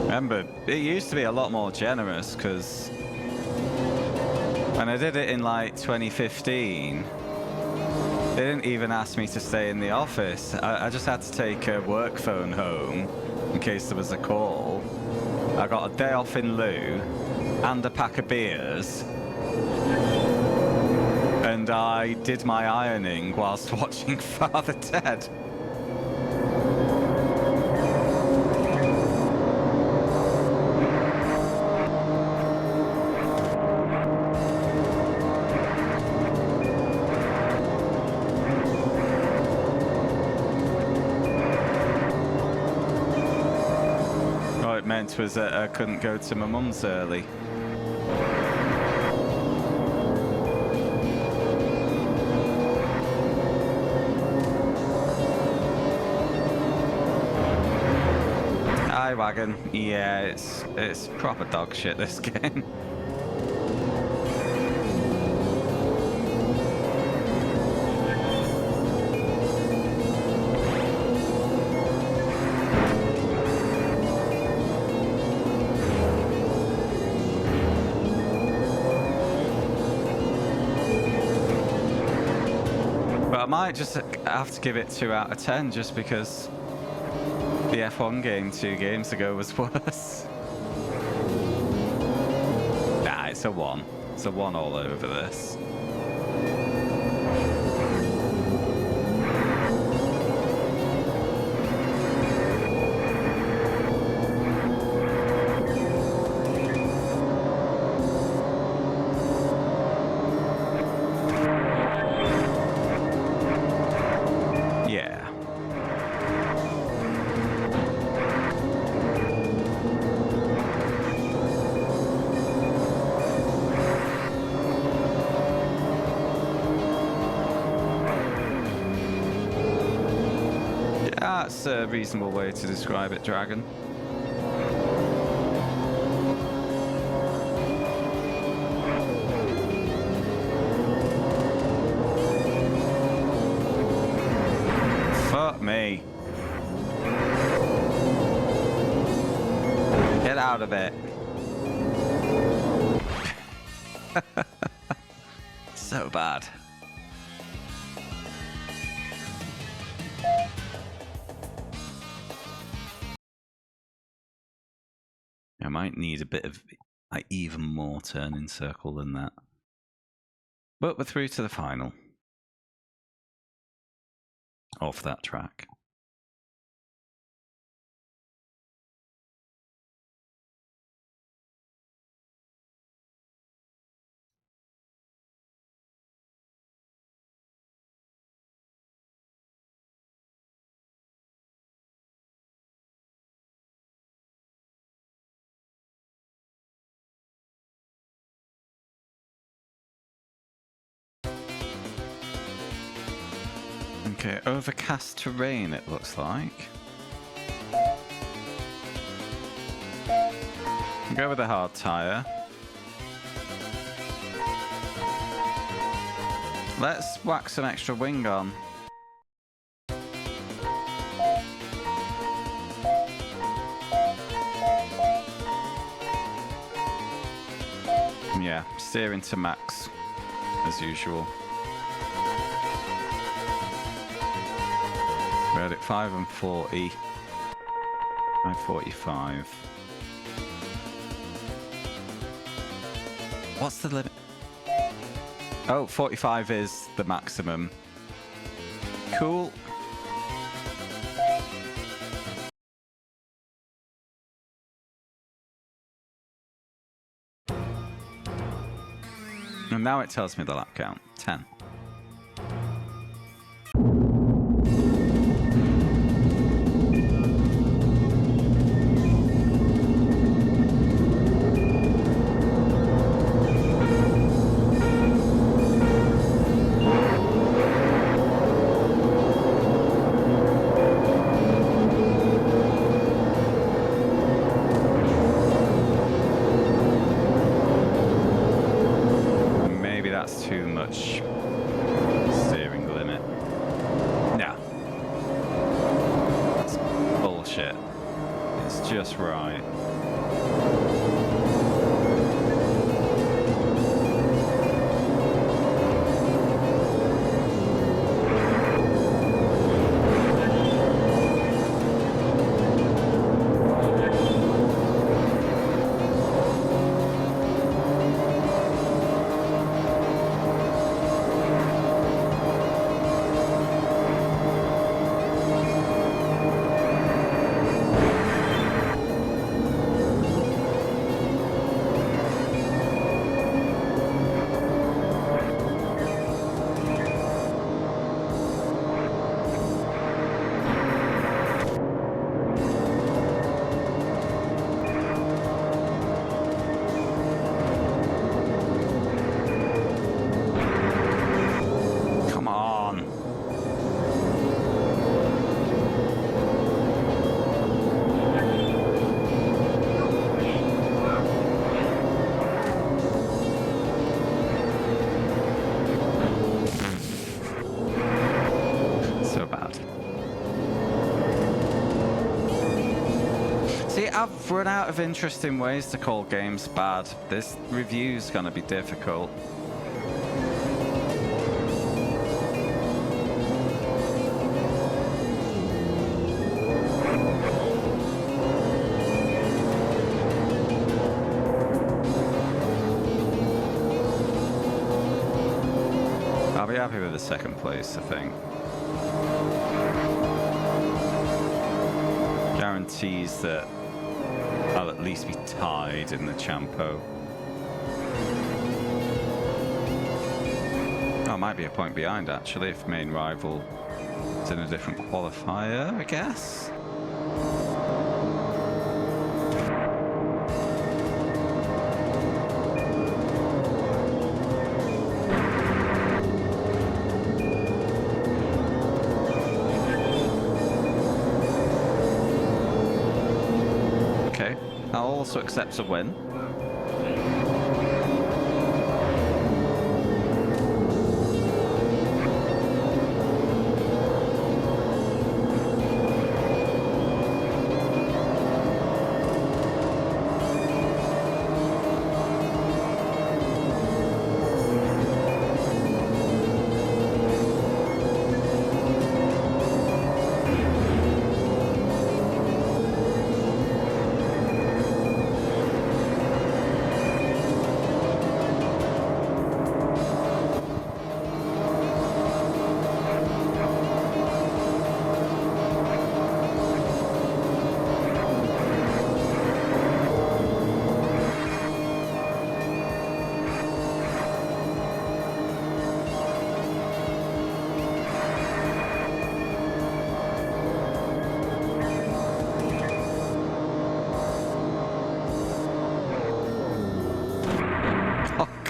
Remember, it used to be a lot more generous because When I did it in like 2015, they didn't even ask me to stay in the office. I just had to take a work phone home in case there was a call. I got a day off in lieu and a pack of beers. And I did my ironing whilst watching Father Ted. All it meant was that I couldn't go to my mum's early. Wagon, yeah, it's proper dog shit, this game. But I might just have to give it 2 out of 10 just because the F1 game 2 games ago was worse. Nah, it's a 1. It's a 1 all over this. That's a reasonable way to describe it, Dragon. Fuck me. Get out of it. So bad. I might need a bit of like even more turning circle than that. But we're through to the final of that track. Okay, overcast terrain it looks like. Go with a hard tyre. Let's whack some extra wing on. Yeah, steering to max as usual. We're at 5 and 40. 5:45. What's the limit? Oh, 45 is the maximum. Cool. And now it tells me the lap count. 10. Too much steering limit. No. That's bullshit. It's just right. I've run out of interesting ways to call games bad. This review's gonna be difficult. I'll be happy with the second place, I think. Guarantees that I'll at least be tied in the Champo. Oh, I might be a point behind actually if main rival is in a different qualifier, I guess. Also accepts a win.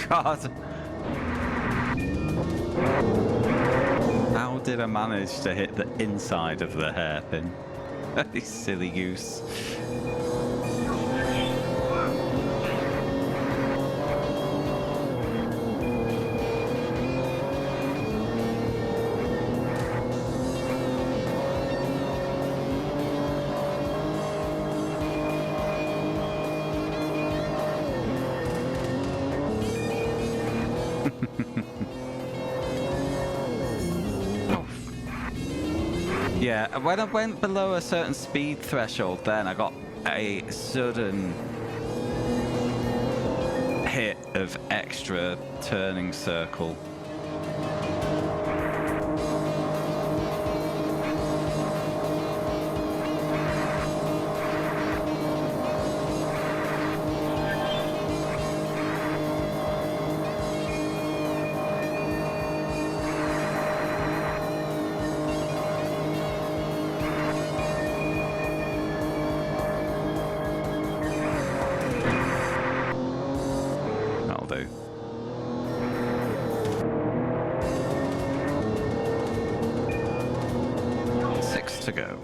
God. How did I manage to hit the inside of the hairpin? You silly goose. Yeah, when I went below a certain speed threshold, then I got a sudden hit of extra turning circle. Do. 6 to go.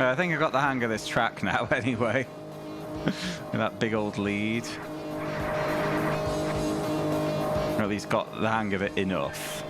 I think I got the hang of this track now anyway. With that big old lead. Or at least got the hang of it enough.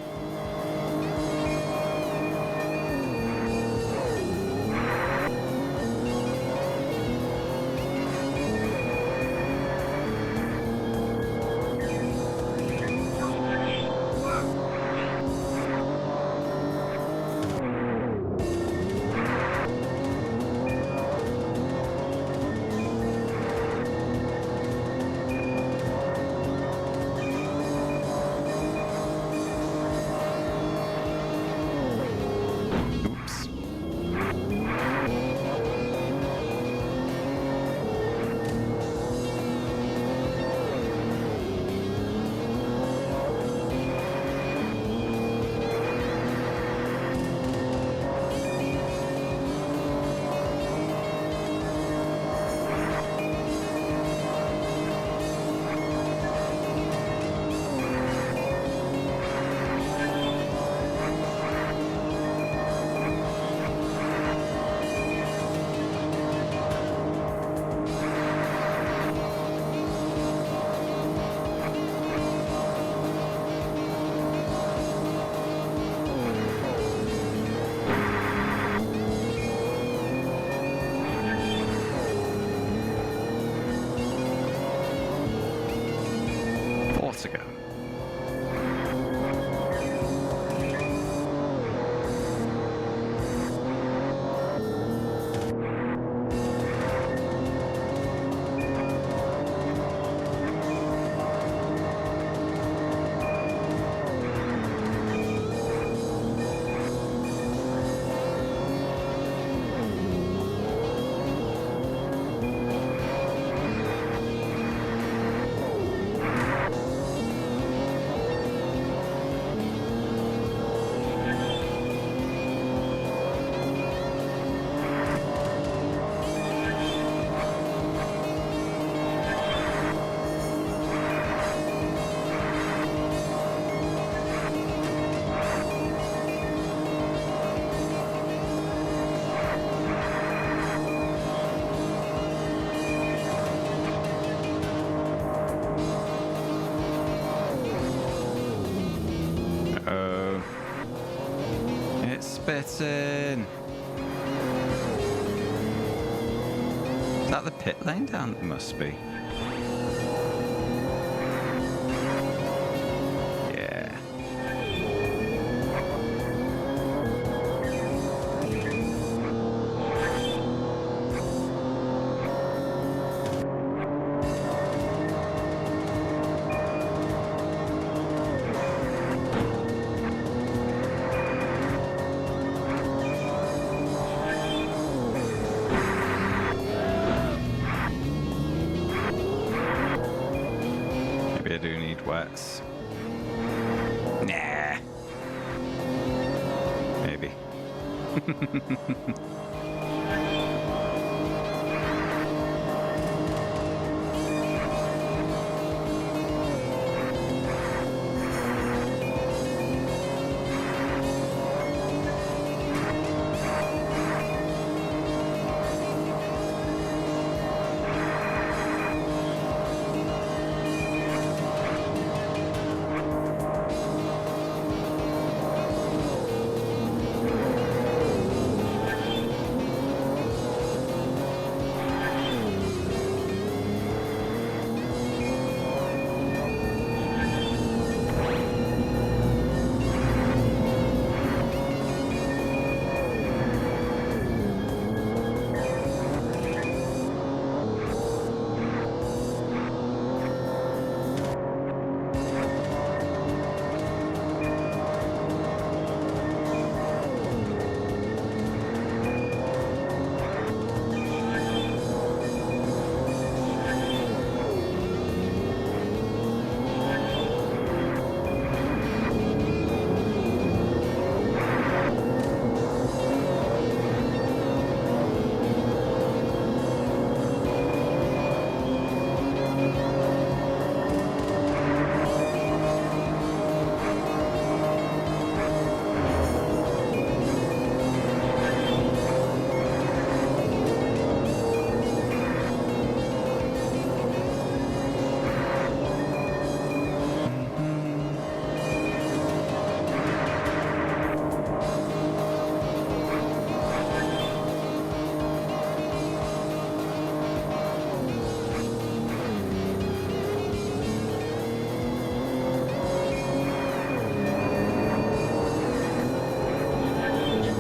pitting. Is that the pit lane down? It must be. Yeah. Maybe I do need wets. Nah. Maybe.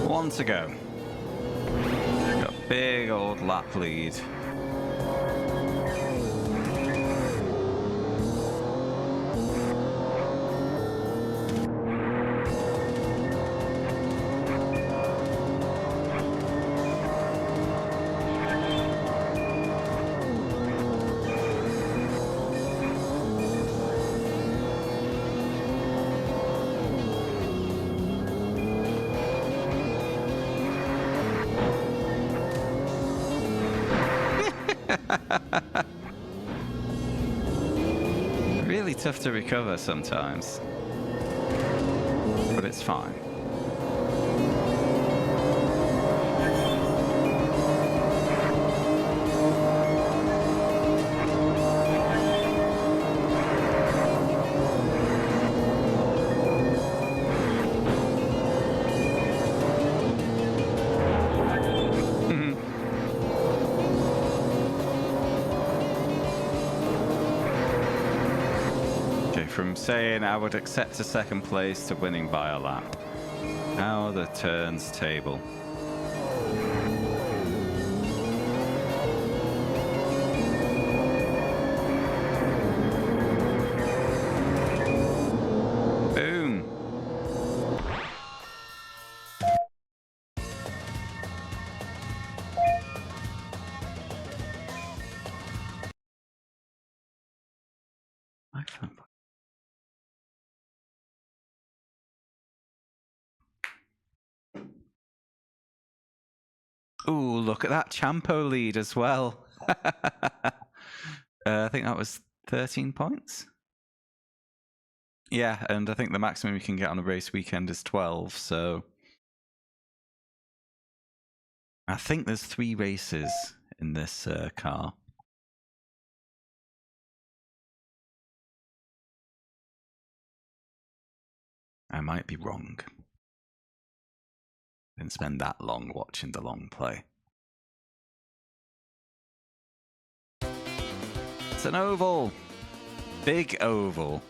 One to go. Got a big old lap lead. Really tough to recover sometimes, but it's fine. From saying I would accept a second place to winning by a lap. Now the turns table. Boom. Ooh, look at that Champo lead as well. I think that was 13 points. Yeah, and I think the maximum you can get on a race weekend is 12, so I think there's 3 races in this car. I might be wrong. Didn't spend that long watching the long play. It's an oval. Big oval.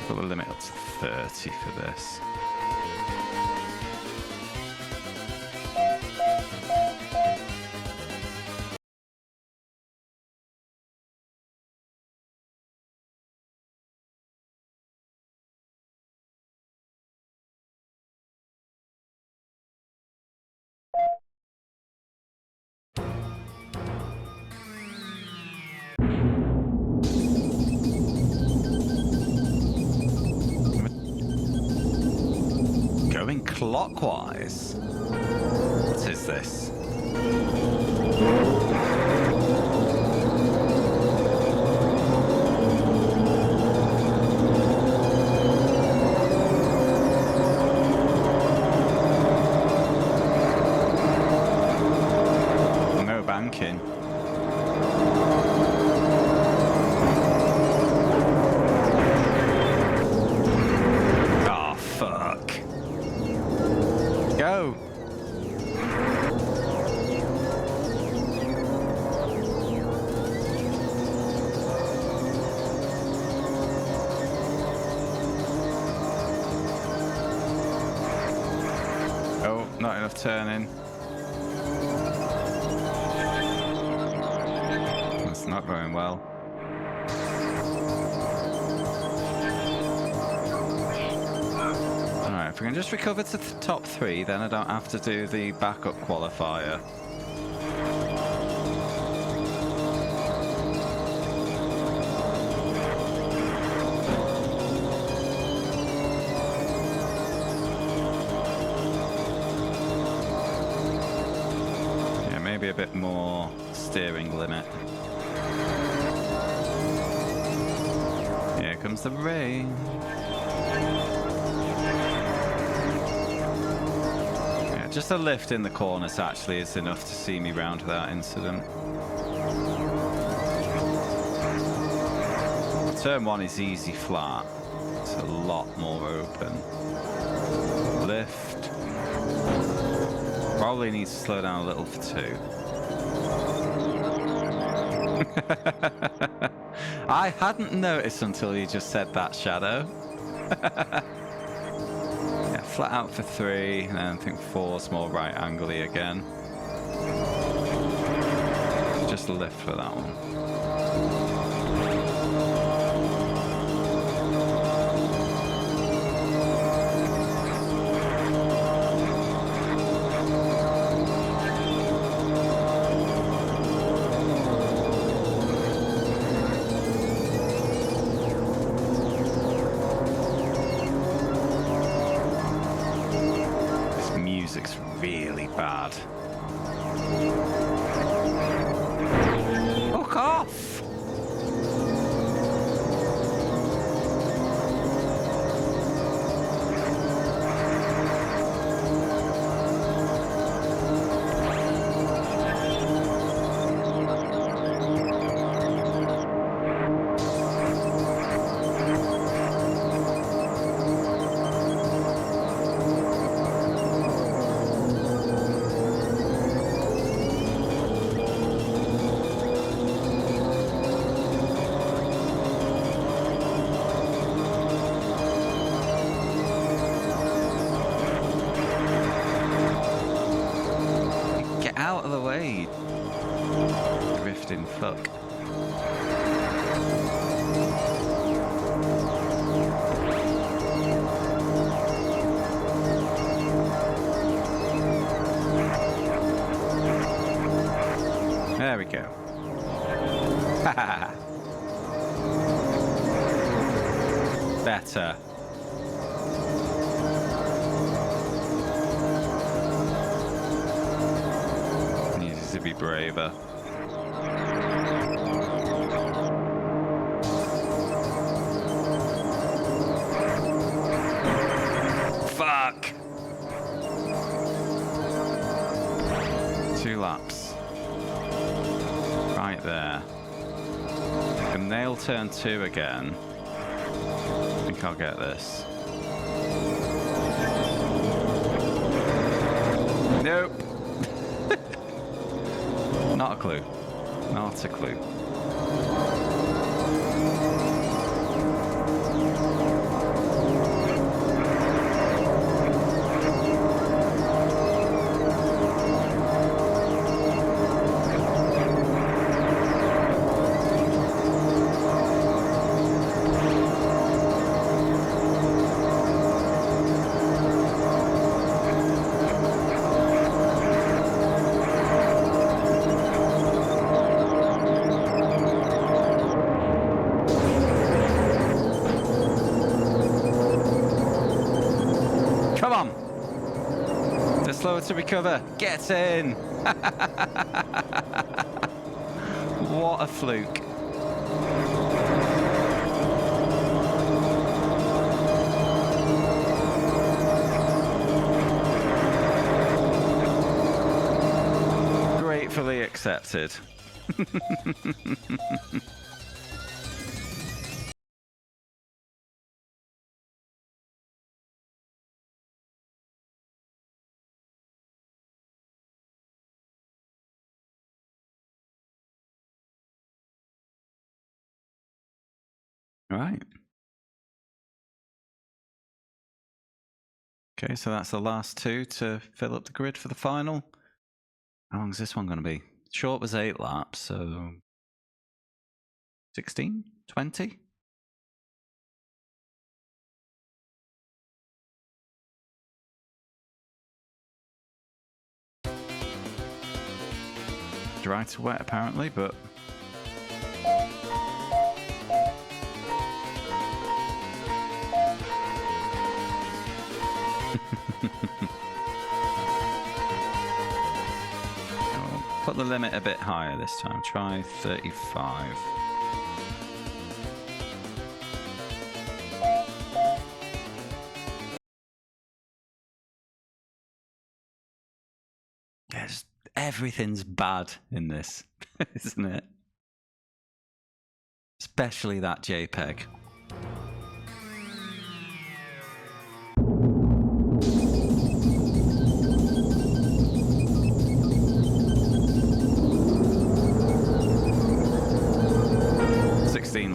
Put the limit up to 30 for this. Going clockwise. What is this? No banking. Oh, fuck. Go. Oh, not enough turning. That's not going well. Alright, if we can just recover to the top 3, then I don't have to do the backup qualifier. Yeah, maybe a bit more steering limit. Here comes the rain. Just a lift in the corners actually is enough to see me round without incident. Turn 1 is easy flat. It's a lot more open. Lift. Probably needs to slow down a little for 2. I hadn't noticed until you just said that, Shadow. Flat out for 3, and then I think 4's more right angle-y again. Just a lift for that one. Really bad. Fuck off! Out of the way, drifting fuck. There we go. Better. To be braver. 2 laps. Right there. And nail turn 2 again. I think I'll get this. Nope. Not a clue. Not a clue. Slower to recover. Get in. What a fluke. Gratefully accepted. Right. Okay, so that's the last 2 to fill up the grid for the final. How long is this one going to be? Short was 8 laps, so 16? 20? Dry to wet apparently, but I'll put the limit a bit higher this time. Try 35. Yeah, just everything's bad in this, isn't it? Especially that JPEG.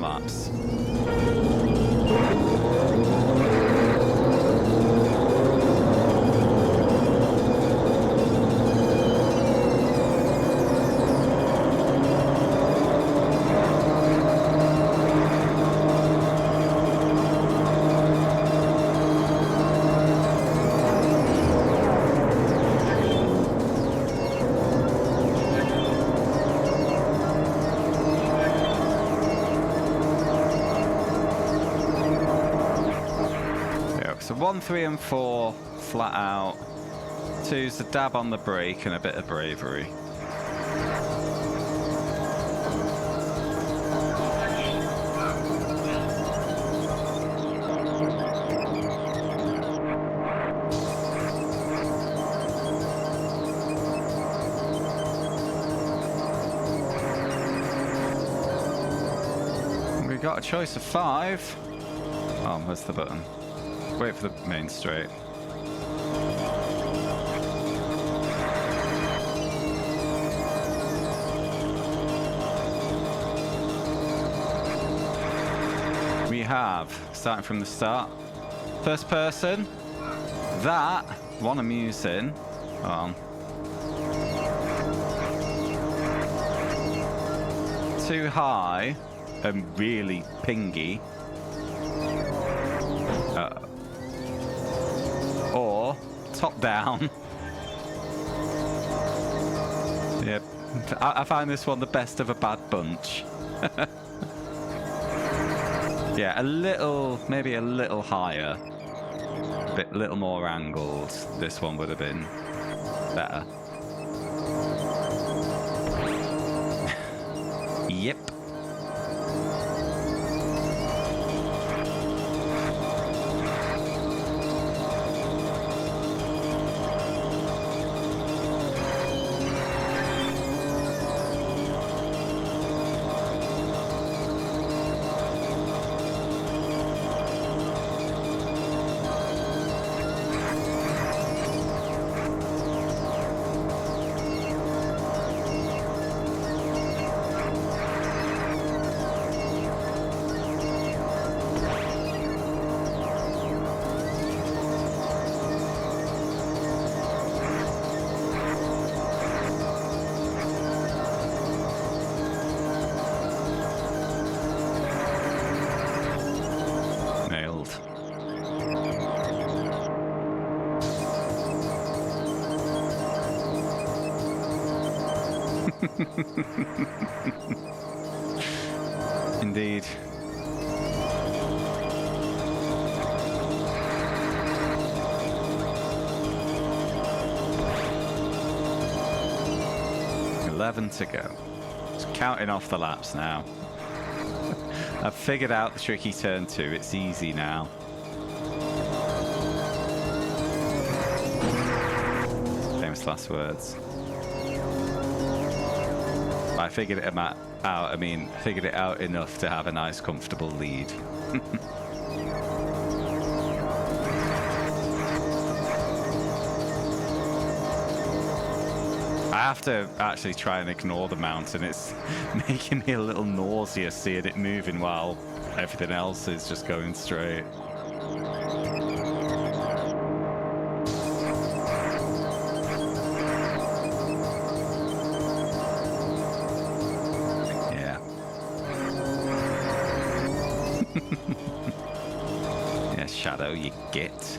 Laps. So 1, 3 and 4 flat out. 2's the dab on the brake and a bit of bravery. We got a choice of 5. Oh, where's the button? Wait for the main straight. We have, starting from the start, first person, that one amusing. Too high and really pingy. Or top down. Yep, I find this one the best of a bad bunch. Yeah, a little, maybe a little higher, a little more angled. This one would have been better. Yep. Indeed. $11 to go. Just counting off the laps now. I've figured out the tricky turn 2. It's easy now. Famous last words. I figured it out. I mean, figured it out enough to have a nice, comfortable lead. I have to actually try and ignore the mountain. It's making me a little nauseous seeing it moving while everything else is just going straight. Yeah. Yeah, Shadow, you git.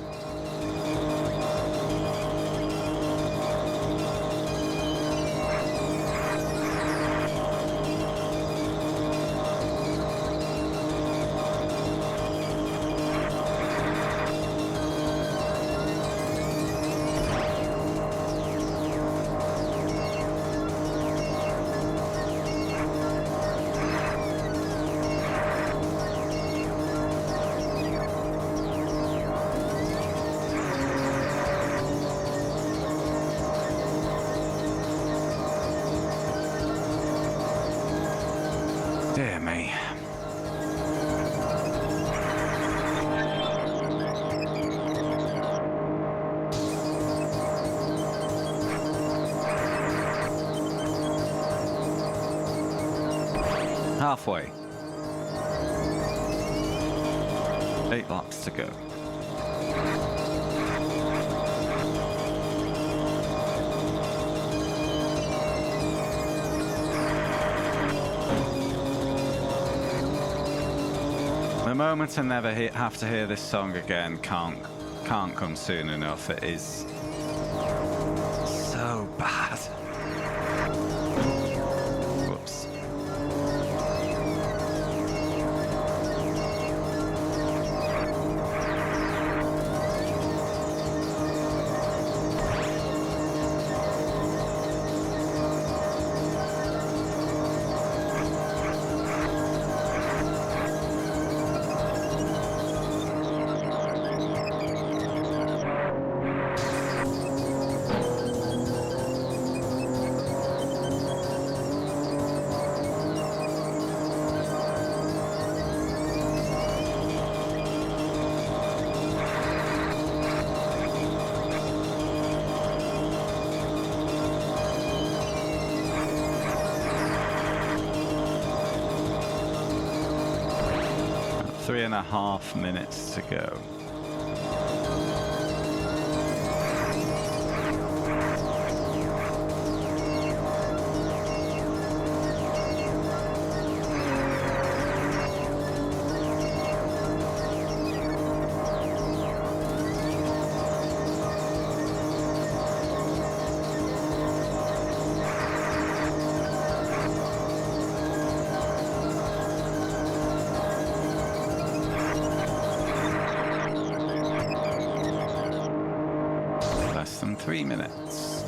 Dear me. Halfway. 8 laps to go. The moment I never have to hear this song again can't come soon enough. It is so bad. Whoops. About 3.5 minutes to go. Less than 3 minutes.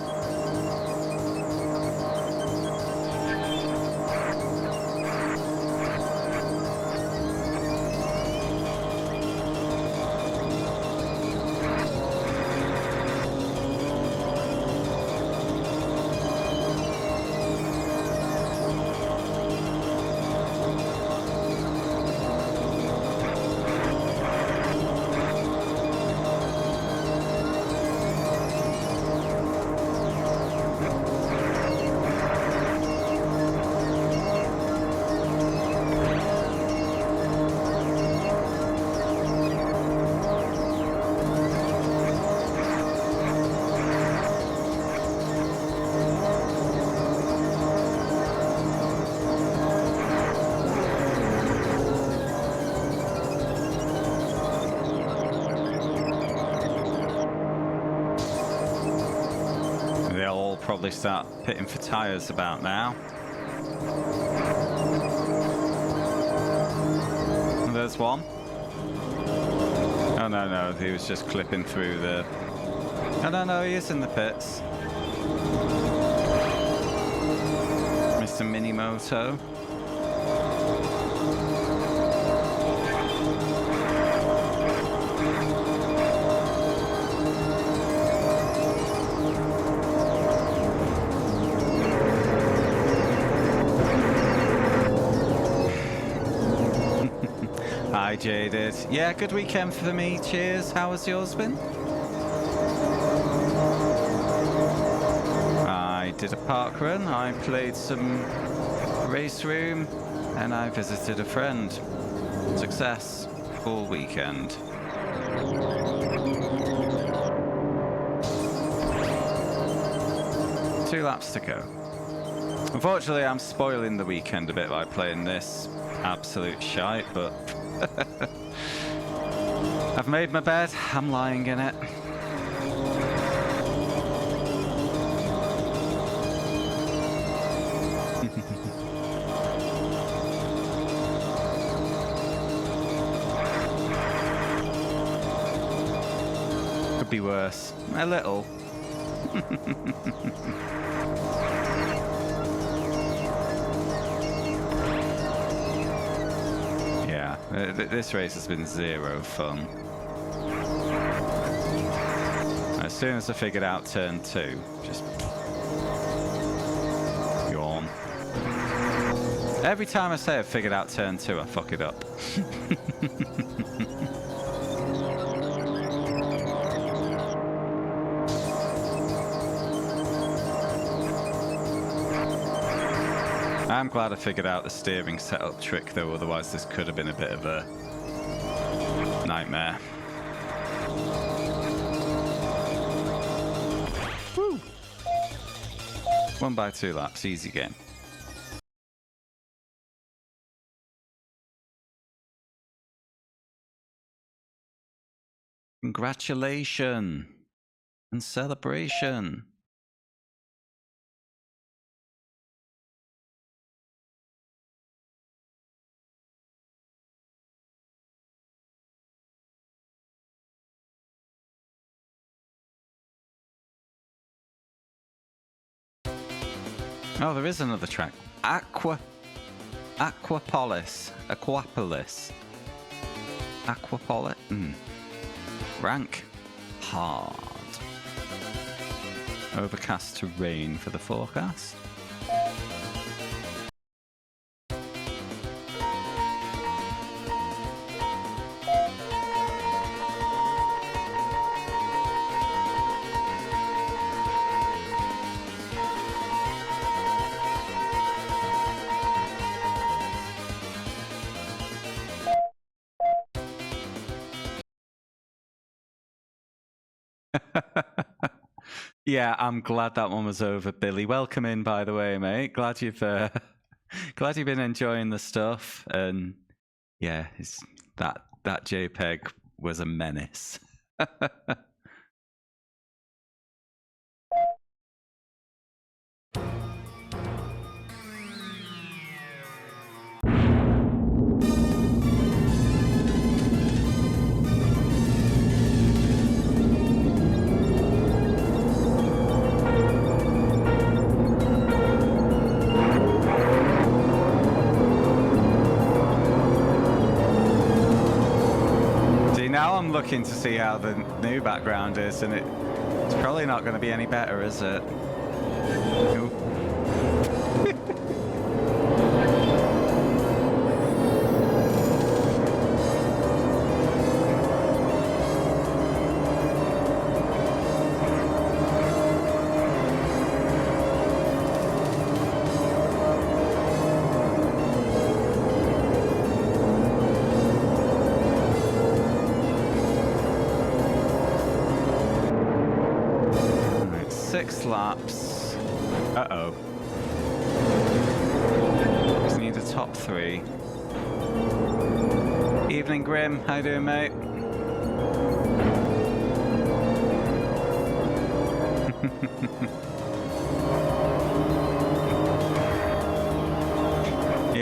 they'll all probably start pitting for tyres about now. And there's one. Oh no, he was just clipping through the... Oh no, he is in the pits. Mr. Minimoto. Hi, Jaded. Yeah, good weekend for me. Cheers. How has yours been? I did a park run. I played some race room, and I visited a friend. Success. Full weekend. Two laps to go. Unfortunately, I'm spoiling the weekend a bit by playing this absolute shite, but I've made my bed. I'm lying in it. Could be worse. A little. Yeah, this race has been zero fun. As soon as I figured out turn 2, just yawn. Every time I say I've figured out turn 2, I fuck it up. I'm glad I figured out the steering setup trick though, otherwise this could have been a bit of a nightmare. Woo! 1 by 2 laps, easy game. Congratulations and celebration. Oh, there is another track. Aquapolis. Rank. Hard. Overcast to rain for the forecast. Yeah, I'm glad that one was over, Billy. Welcome in, by the way, mate. Glad you've been enjoying the stuff. And yeah, that JPEG was a menace. Now I'm looking to see how the new background is, and it's probably not going to be any better, is it? Nope. Laps. Uh-oh. Just need a top 3. Evening, Grim. How you doing, mate?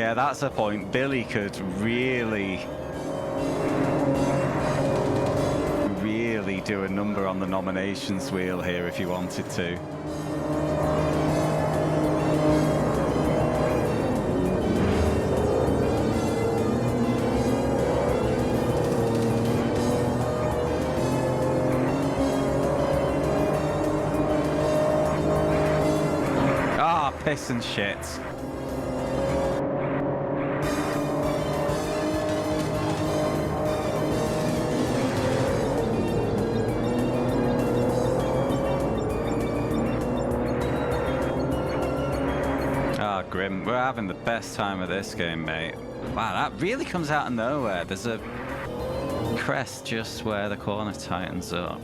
Yeah, that's a point. Billy could really do a number on the nominations wheel here if he wanted to. Ah, piss and shit. Grim. We're having the best time of this game, mate. Wow, that really comes out of nowhere. There's a crest just where the corner tightens up.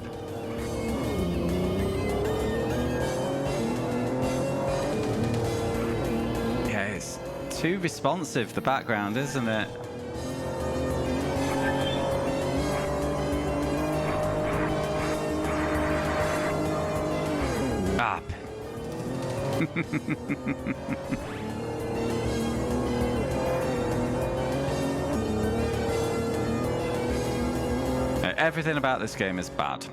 Yeah, it's too responsive, the background, isn't it? Ah. Everything about this game is bad.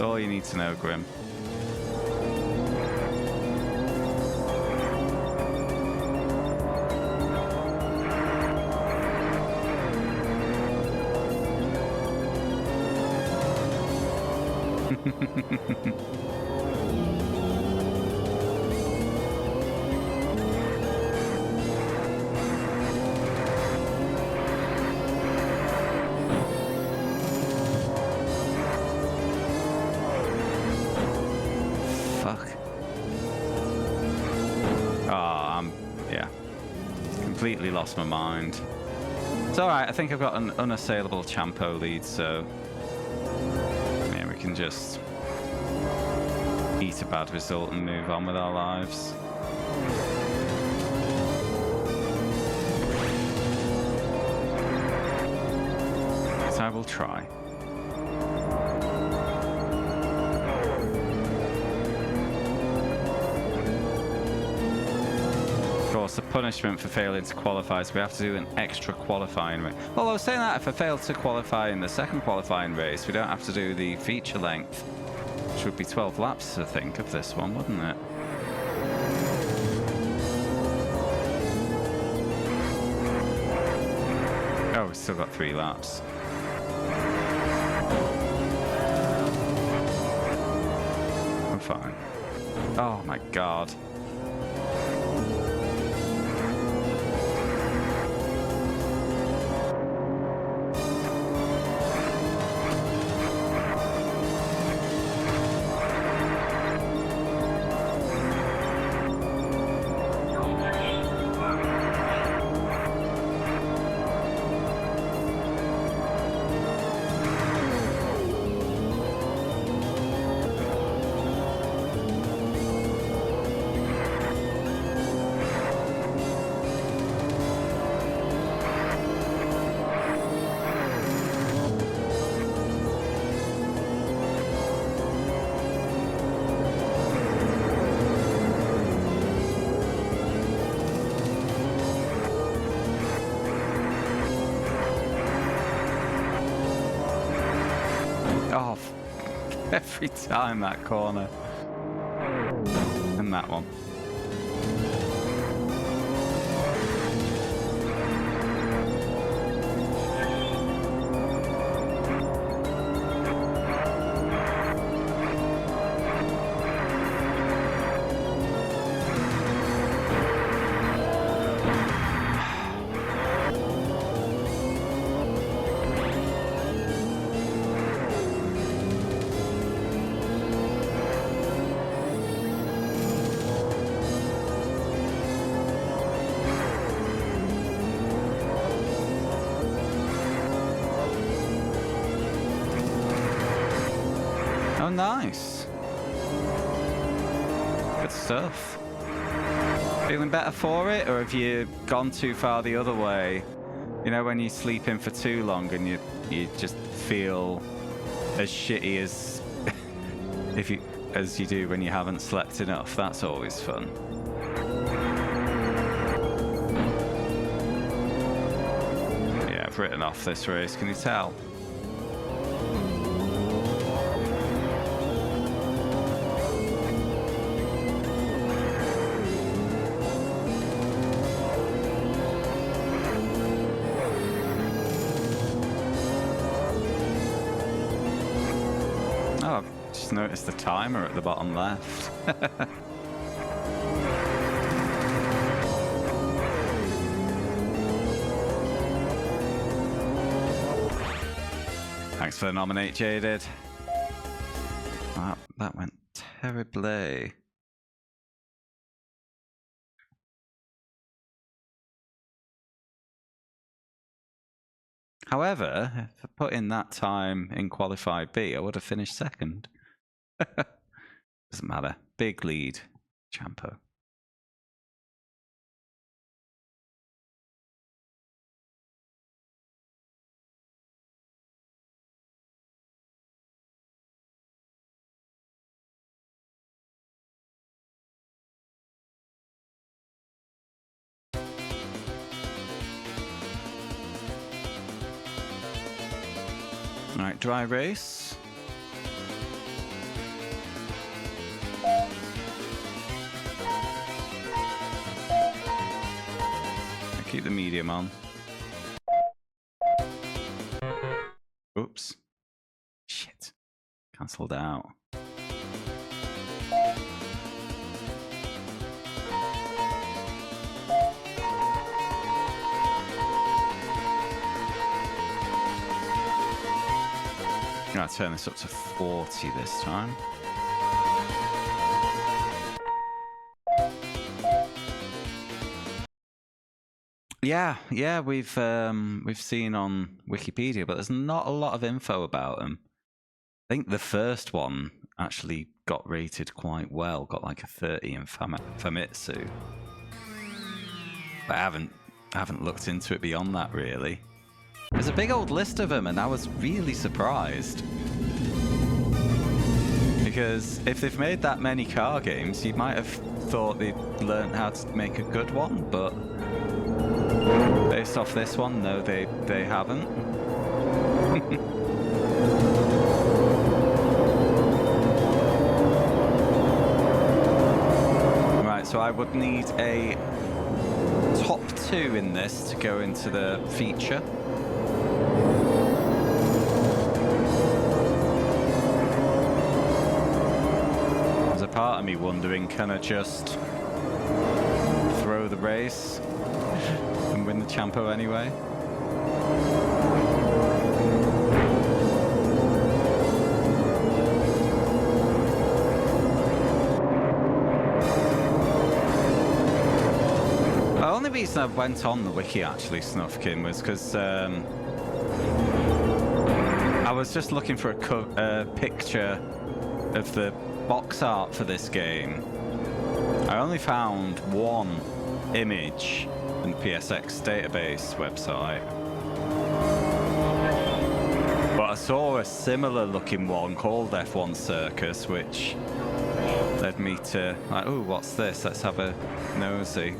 All you need to know, Grim. Completely lost my mind. It's alright, I think I've got an unassailable Champo lead, so yeah, we can just eat a bad result and move on with our lives. So I will try. The punishment for failing to qualify is we have to do an extra qualifying race. Well, I was saying that if I failed to qualify in the second qualifying race, we don't have to do the feature length, which would be 12 laps, I think, of this one, wouldn't it? Oh, we've still got 3 laps. I'm fine. Oh my god. Oh, every time that corner. And that one. Oh, nice. Good stuff. Feeling better for it, or have you gone too far the other way? You know, when you sleep in for too long and you just feel as shitty as as you do when you haven't slept enough. That's always fun. I've written off this race. Can you tell? Oh, I've just noticed the timer at the bottom left. Thanks for the nominate, Jaded. That went terribly. However, if I put in that time in qualified B, I would have finished second. Doesn't matter. Big lead, Champo. Alright, dry race. I keep the medium on. Oops. Shit. Cancelled out. I'm gonna turn this up to 40 this time. Yeah, we've seen on Wikipedia, but there's not a lot of info about them. I think the first one actually got rated quite well, got like a 30 in Famitsu. But I haven't looked into it beyond that really. There's a big old list of them, and I was really surprised. Because if they've made that many car games, you might have thought they'd learned how to make a good one, but based off this one, no, they haven't. Right, so I would need a top 2 in this to go into the feature. Part of me wondering, can I just throw the race and win the Champo anyway? The only reason I went on the wiki actually, Snufkin, was because I was just looking for a picture of the box art for this game. I only found one image in the PSX database website, but I saw a similar looking one called F1 Circus, which led me to like, oh, what's this? Let's have a nosy.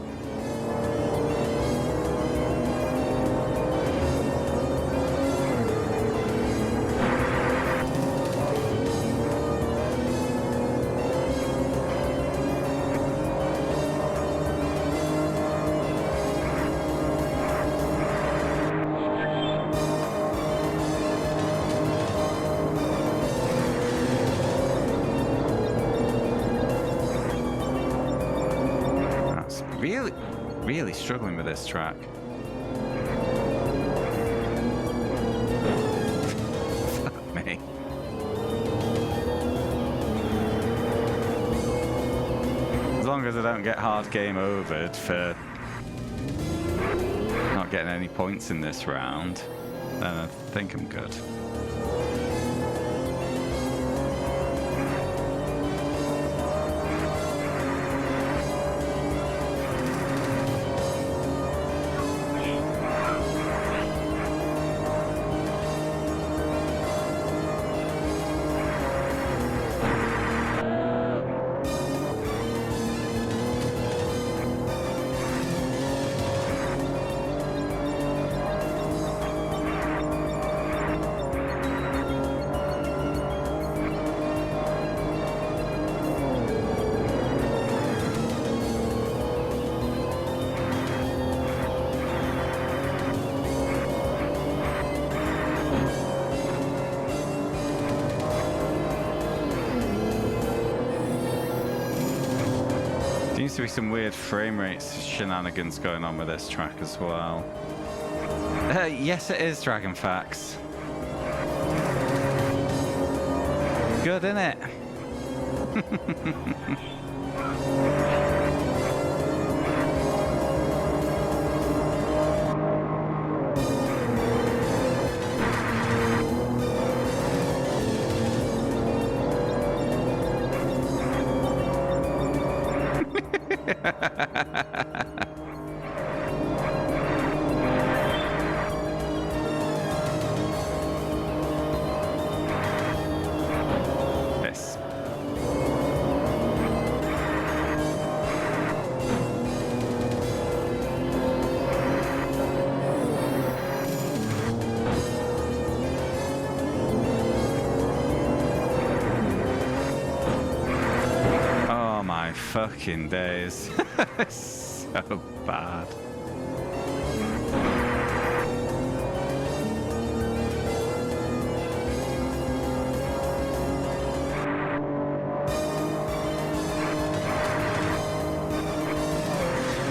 Really struggling with this track. Fuck me. As long as I don't get hard game overed for not getting any points in this round, then I think I'm good. to be some weird frame rate shenanigans going on with this track as well. Yes, it is Dragon Facts. Good, innit? This. Oh my fucking days. So bad.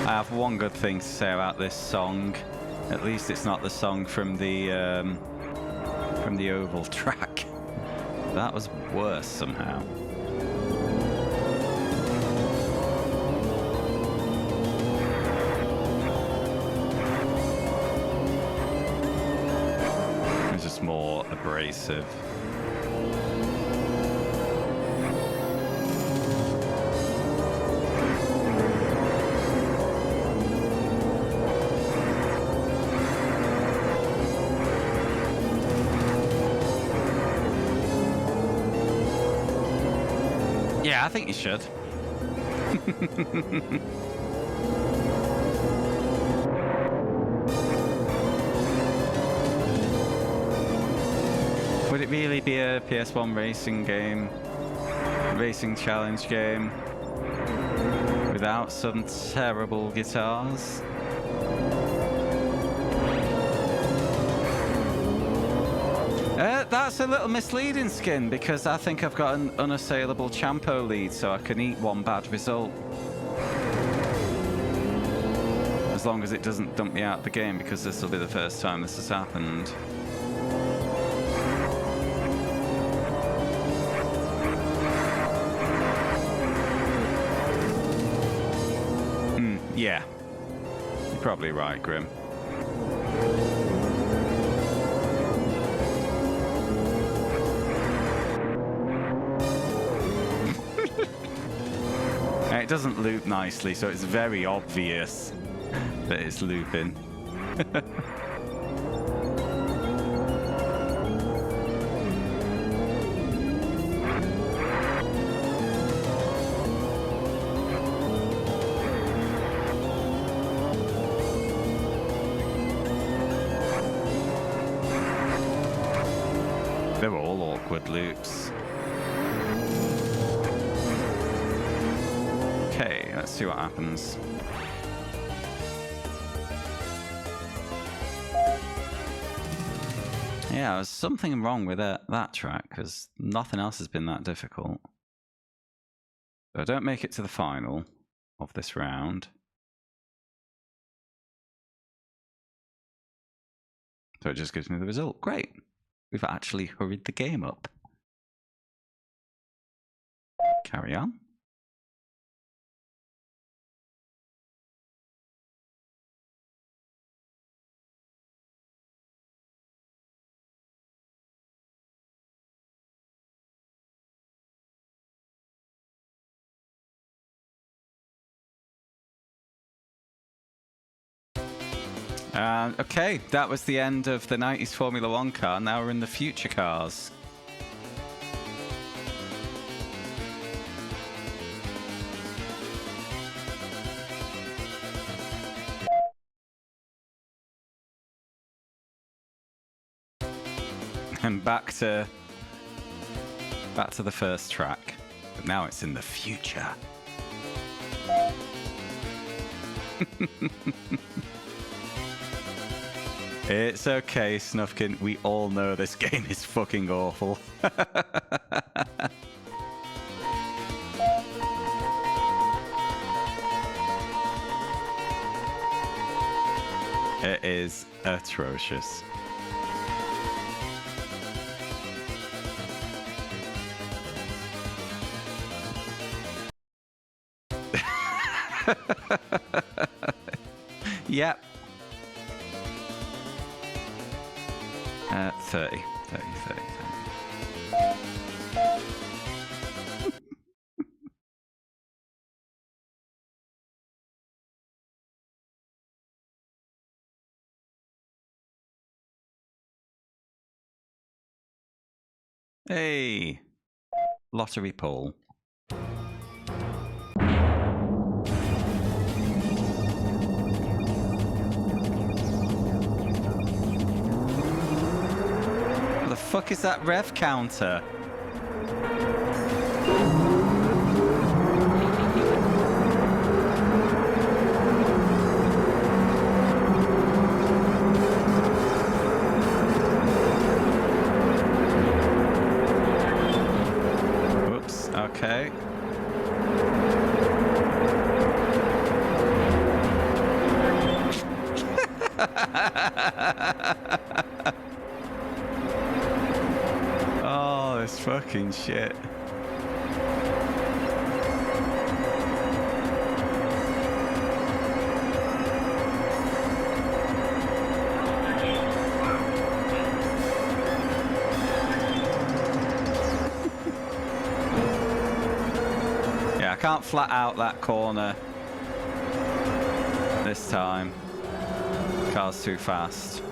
I have one good thing to say about this song. At least it's not the song from the Oval track. That was worse somehow. It's just more abrasive. Yeah, I think you should. Would it really be a PS1 racing game, racing challenge game, without some terrible guitars? That's a little misleading, Skin, because I think I've got an unassailable Champo lead, so I can eat one bad result. As long as it doesn't dump me out of the game, because this will be the first time this has happened. Yeah. You're probably right, Grim. It doesn't loop nicely, so it's very obvious that it's looping. They're all awkward loops. Okay, let's see what happens. Yeah, there's something wrong with that track, because nothing else has been that difficult. So I don't make it to the final of this round. So it just gives me the result. Great. We've actually hurried the game up. Carry on. Okay, that was the end of the 90s Formula 1 car. Now we're in the future cars. And back to the first track. But now it's in the future. It's okay, Snufkin. We all know this game is fucking awful. atrocious. Yep. 30. Hey, lottery pool. What the fuck is that rev counter? Whoops, okay. Oh, this fucking shit. Yeah, I can't flat out that corner this time. Car's too fast.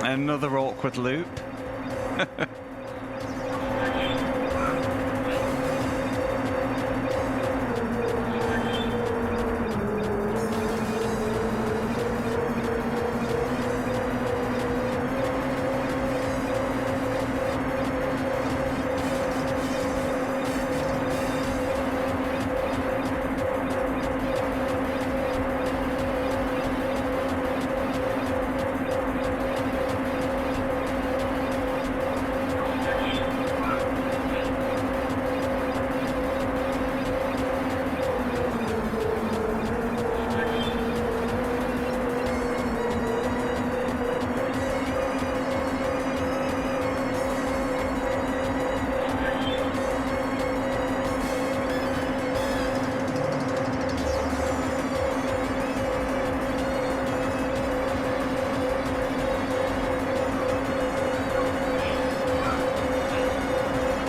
Another awkward loop.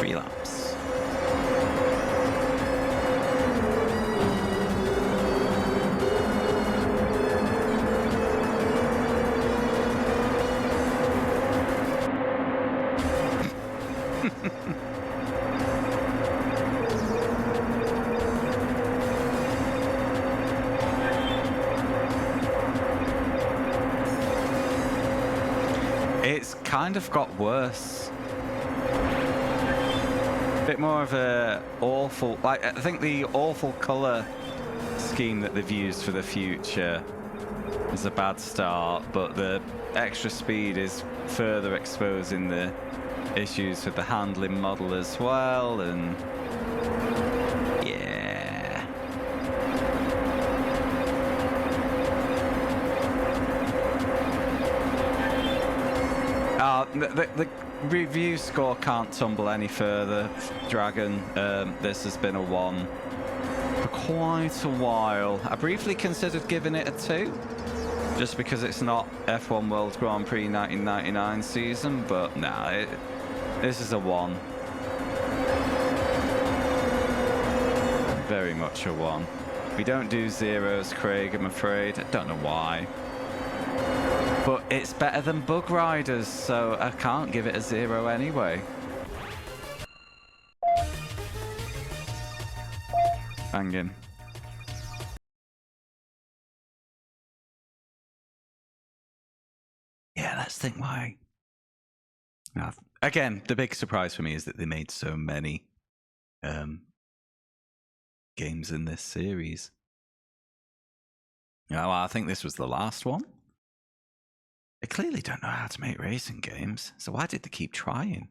Relapse. It's kind of got worse. Bit more of a awful, like I think the awful color scheme that they've used for the future is a bad start, but the extra speed is further exposing the issues with the handling model as well, and yeah. The review score can't tumble any further, Dragon. This has been a 1 for quite a while. I briefly considered giving it a 2, just because it's not F1 World Grand Prix 1999 season, but nah, this is a 1. Very much a 1. We don't do zeros, Craig, I'm afraid. I don't know why. But it's better than Bug Riders, so I can't give it a 0 anyway. Banging. Yeah, let's think why. Again, the big surprise for me is that they made so many games in this series. Yeah, well, I think this was the last one. They clearly don't know how to make racing games, so why did they keep trying?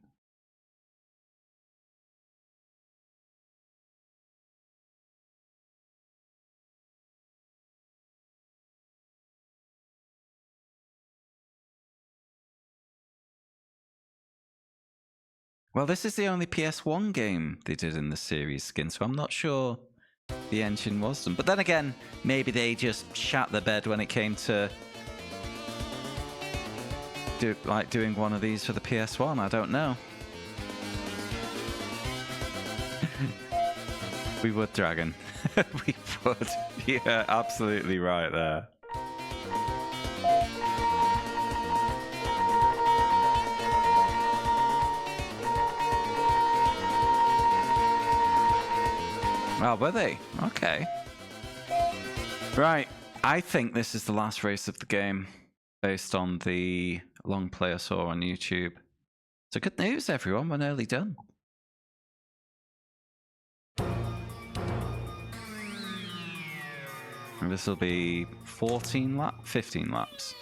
Well, this is the only PS1 game they did in the series skin, so I'm not sure the engine was done. But then again, maybe they just shat the bed when it came to doing one of these for the PS1. I don't know. We would, Dragon. We would. Yeah, absolutely right there. Oh, were they? Okay. Right. I think this is the last race of the game based on the long play I saw on YouTube. So good news, everyone. We're nearly done. And this will be 15 laps.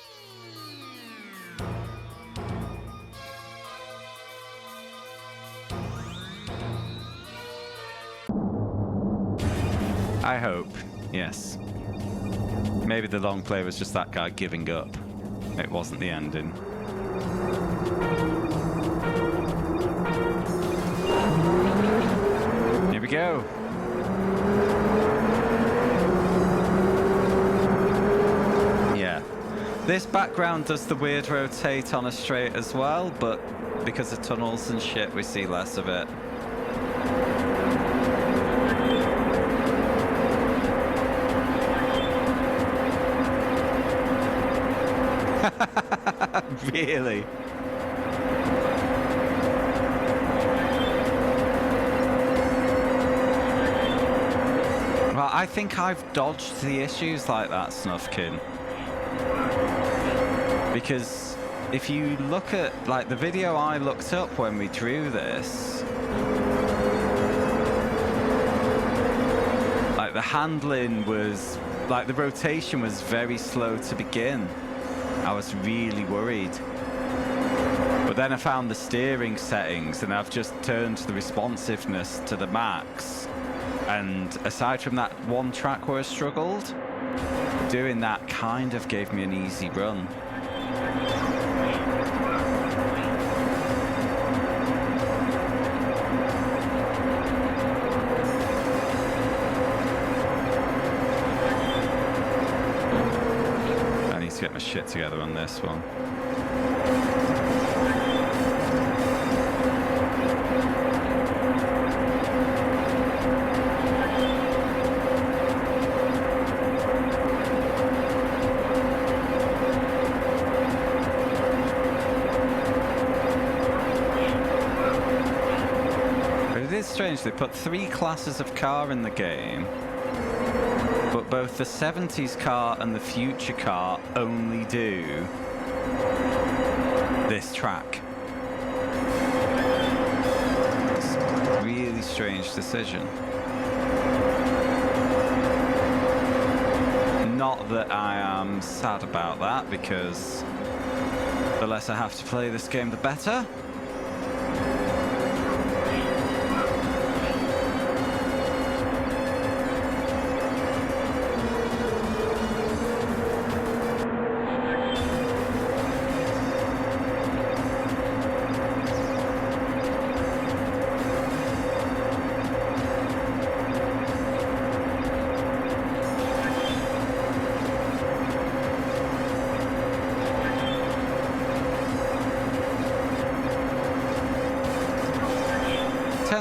I hope, yes. Maybe the long play was just that guy giving up. It wasn't the ending. Here we go. Yeah. This background does the weird rotate on a straight as well, but because of tunnels and shit, we see less of it. Really? Well, I think I've dodged the issues like that, Snuffkin. Because if you look at, like, the video I looked up when we drew this, like, the handling was, like, the rotation was very slow to begin. I was really worried. But then I found the steering settings and I've just turned the responsiveness to the max. And aside from that one track where I struggled, doing that kind of gave me an easy run. To get my shit together on this one. But it is strange, they put 3 classes of car in the game, but both the 70s car and the future car only do this track. It's a really strange decision. Not that I am sad about that, because the less I have to play this game, the better.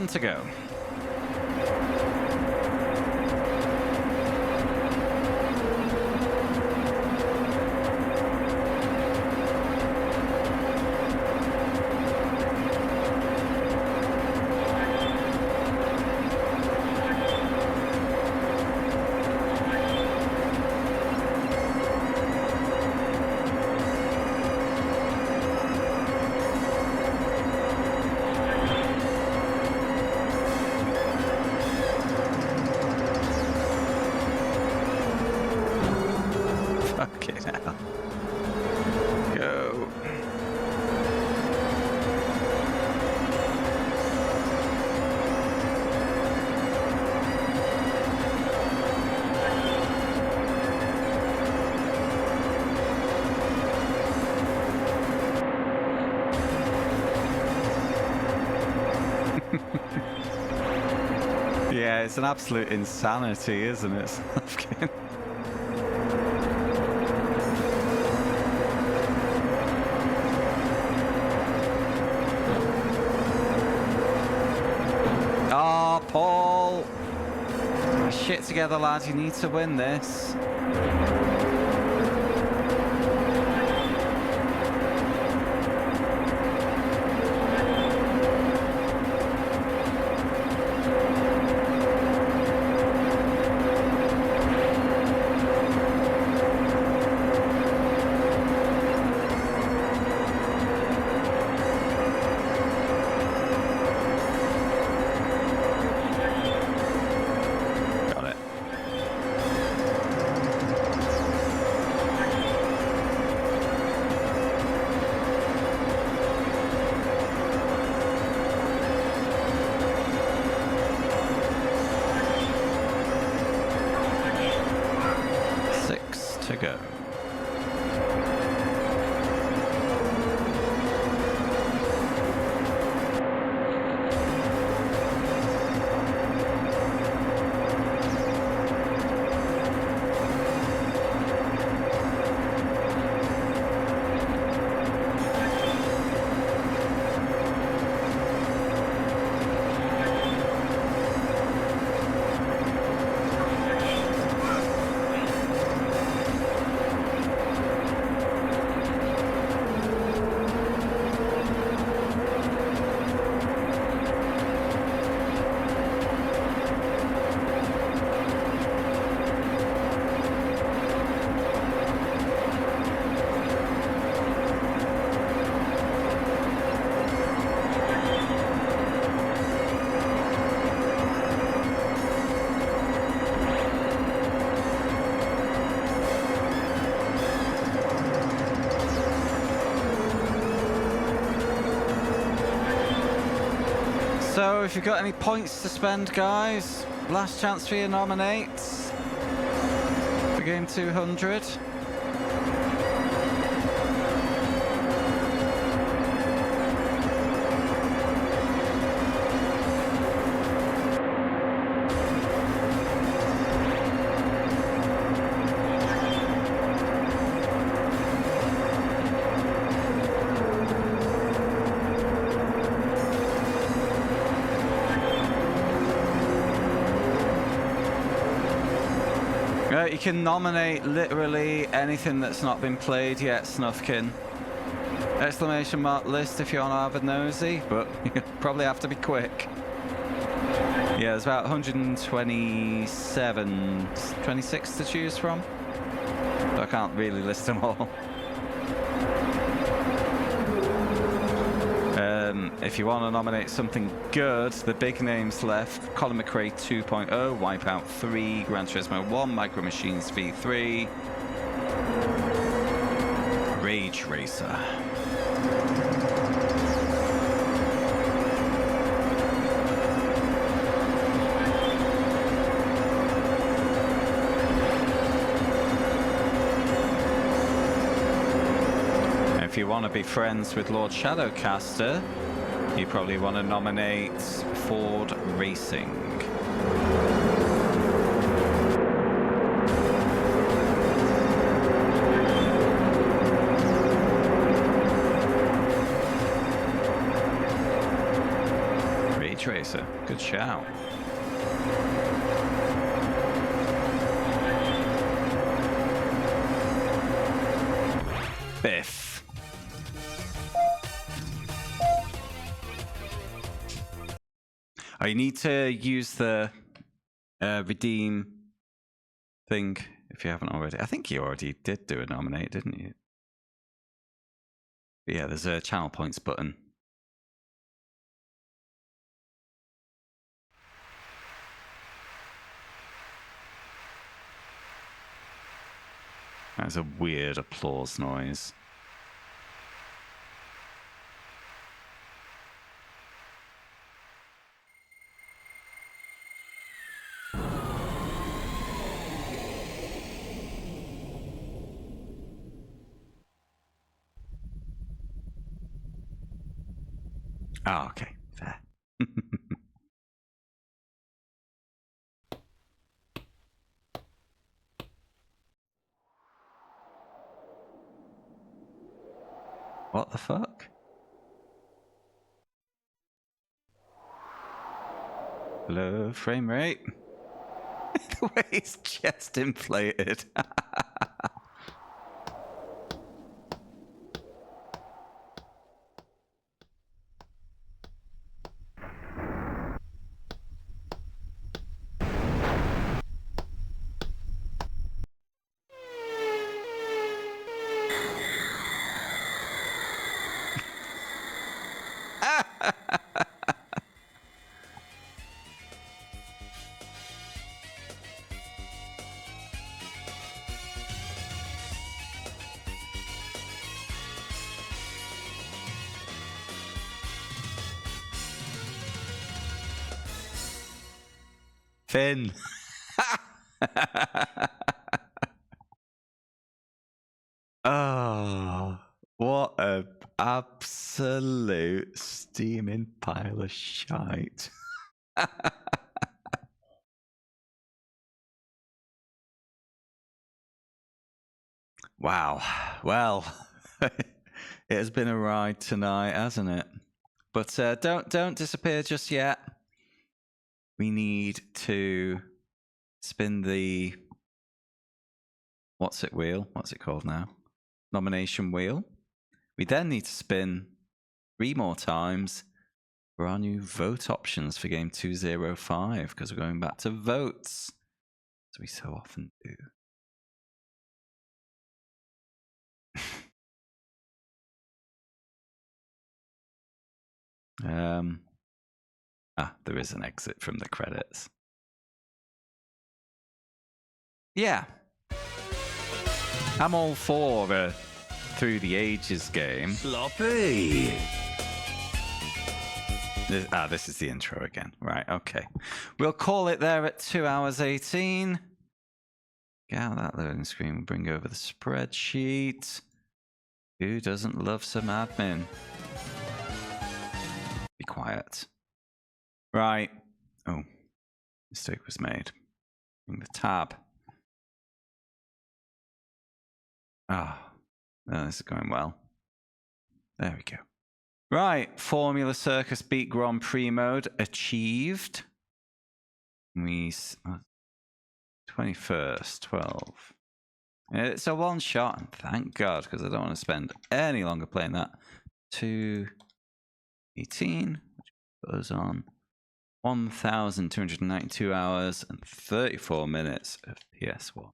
To go. Yeah, it's an absolute insanity, isn't it, Snufkin? Oh, Paul! Shit together, lad. You need to win this. To go. So, if you've got any points to spend, guys, last chance for your nominates for game 200. You can nominate literally anything that's not been played yet, Snufkin. Exclamation mark list if you're on Avid Nosy, but you probably have to be quick. Yeah, there's about 127, 26 to choose from. So I can't really list them all. If you want to nominate something good, the big names left: Colin McRae 2.0, Wipeout 3, Gran Turismo 1, Micro Machines V3, Rage Racer. If you want to be friends with Lord Shadowcaster, you probably want to nominate Ford Racing. Ridge Racer, good shout. Biff. Oh, you need to use the redeem thing if you haven't already. I think you already did do a nominate, didn't you? But yeah, there's a channel points button. That's a weird applause noise. Oh, okay, fair. What the fuck? Low frame rate. The way his chest inflated. Finn. Oh, what a absolute steaming pile of shite. Wow. Well, it has been a ride tonight, hasn't it? But don't disappear just yet. We need to spin the what's it called now? Nomination wheel. We then need to spin 3 more times for our new vote options for game 205 because we're going back to votes, as we so often do. There is an exit from the credits. Yeah. I'm all for a Through the Ages game. Sloppy. This is the intro again. Right, okay. We'll call it there at 2 hours 18. Get out that loading screen. We'll bring over the spreadsheet. Who doesn't love some admin? Be quiet. Right. Oh, mistake was made. Bring the tab. Ah, oh, this is going well. There we go. Right, Formula Circus Beat Grand Prix mode achieved. 21st, 12. It's a one shot, and thank God, because I don't want to spend any longer playing that. 218, which goes on 1,292 hours and 34 minutes of PS1.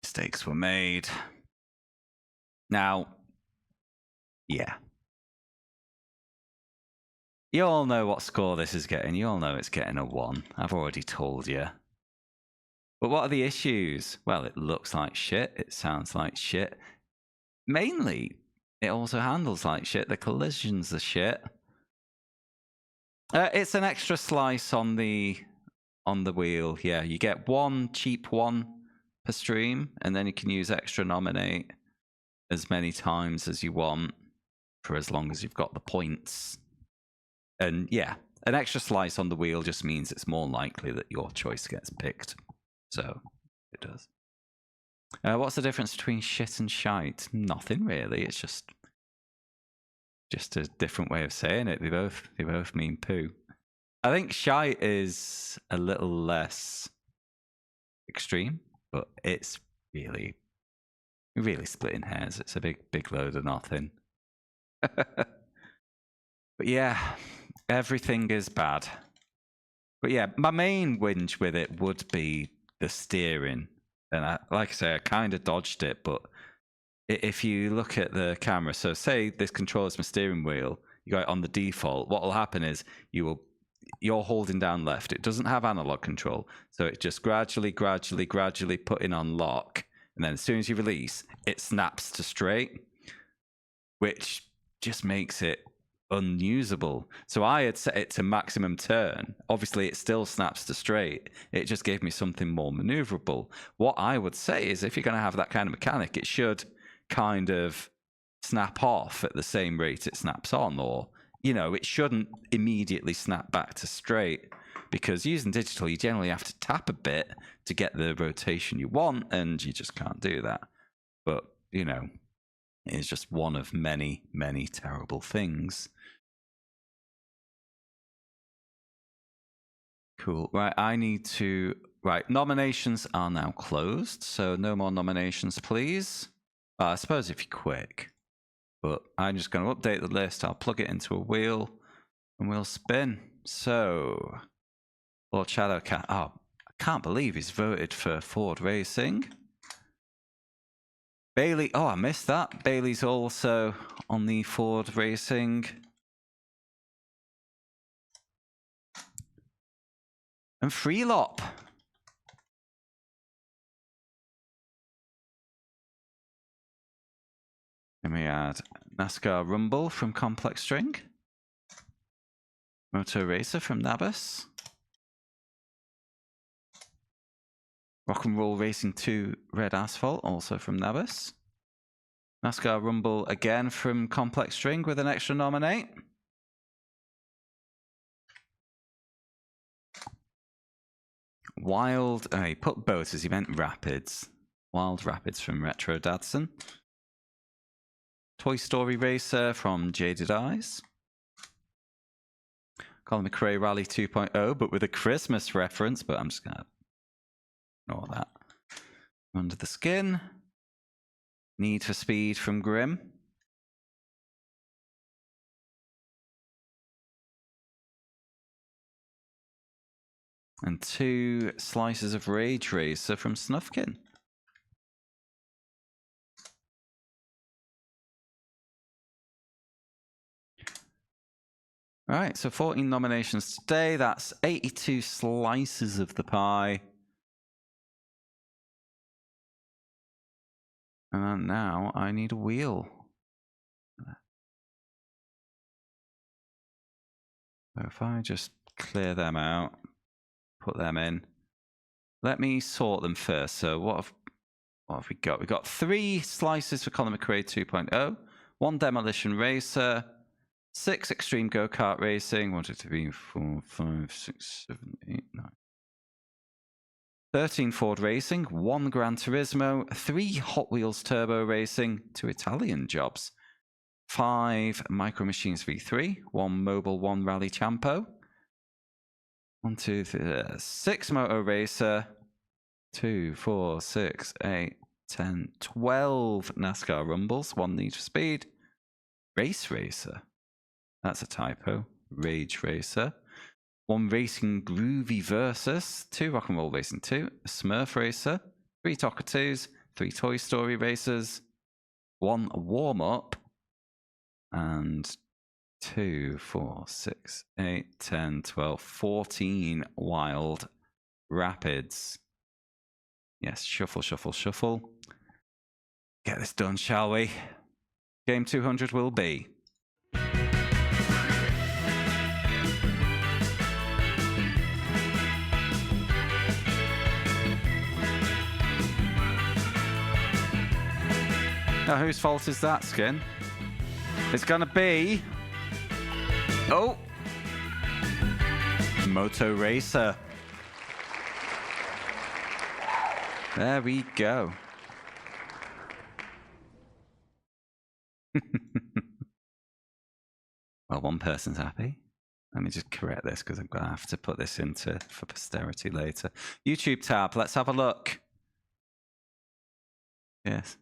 Mistakes were made. Now, yeah. You all know what score this is getting. You all know it's getting a 1. I've already told you. But what are the issues? Well, it looks like shit. It sounds like shit. Mainly, it also handles like shit. The collisions are shit. It's an extra slice on the wheel. Yeah, you get one cheap one per stream, and then you can use extra nominate as many times as you want for as long as you've got the points. And yeah, an extra slice on the wheel just means it's more likely that your choice gets picked. So it does. What's the difference between shit and shite? Nothing really. It's just a different way of saying it. They both mean poo. I think shite is a little less extreme, but it's really splitting hairs. It's a big load of nothing. But yeah, everything is bad. But yeah, my main whinge with it would be the steering. And like I say, I kind of dodged it, but if you look at the camera, so say this controls my steering wheel, you got it on the default, what will happen is you're holding down left. It doesn't have analog control, so it just gradually putting on lock, and then as soon as you release, it snaps to straight, which just makes it unusable. So I had set it to maximum turn. Obviously, it still snaps to straight. It just gave me something more maneuverable. What I would say is if you're going to have that kind of mechanic, it should kind of snap off at the same rate it snaps on, or it shouldn't immediately snap back to straight, because using digital, you generally have to tap a bit to get the rotation you want, and you just can't do that. But It is just one of many, many terrible things. Cool. Right, I need to... Right, nominations are now closed, so no more nominations, please. I suppose if you're quick. But I'm just going to update the list. I'll plug it into a wheel, and we'll spin. So, Lord Shadowcat. Oh, I can't believe he's voted for Ford Racing. Bailey. Oh, I missed that. Bailey's also on the Ford Racing. And Freelop. Then we add NASCAR Rumble from Complex String. Moto Racer from Nabus. Rock and Roll Racing 2 Red Asphalt, also from Nabus. NASCAR Rumble again from Complex String with an extra nominate. Wild, he put boats as he meant Rapids. Wild Rapids from Retro Dadson. Toy Story Racer from Jaded Eyes. Colin McRae Rally 2.0, but with a Christmas reference, but I'm just going to ignore that. Under the Skin. Need for Speed from Grim. And 2 Slices of Rage Racer from Snufkin. All right, so 14 nominations today. That's 82 slices of the pie. And now I need a wheel. So if I just clear them out, put them in. Let me sort them first. So what have we got? We've got 3 slices for Colin McRae 2.0, 1 Demolition Racer, 6 Extreme Go-Kart Racing, 1, 2, 3, 4, 5, 6, 7, 8, 9. 13 Ford Racing, 1 Gran Turismo, 3 Hot Wheels Turbo Racing, 2 Italian Jobs, 5 Micro Machines V3, 1 Mobile 1 Rally Champo, 1, 2, 3, 6 Moto Racer, 2, 4, 6, 8, 10, 12 NASCAR Rumbles, 1 Need for Speed, Race Racer. That's a typo. Rage Racer. 1 Racing Groovy Versus. 2 Rock and Roll Racing 2. A Smurf Racer. 3 Talkatus. 3 Toy Story Racers. 1 Warm Up. And 2, 4, 6, 8, 10, 12, 14 Wild Rapids. Yes, shuffle, shuffle, shuffle. Get this done, shall we? Game 200 will be. Now, whose fault is that, Skin? It's gonna be... Oh! Moto Racer. There we go. Well, one person's happy. Let me just correct this because I'm going to have to put this into for posterity later. YouTube tab, let's have a look. Yes.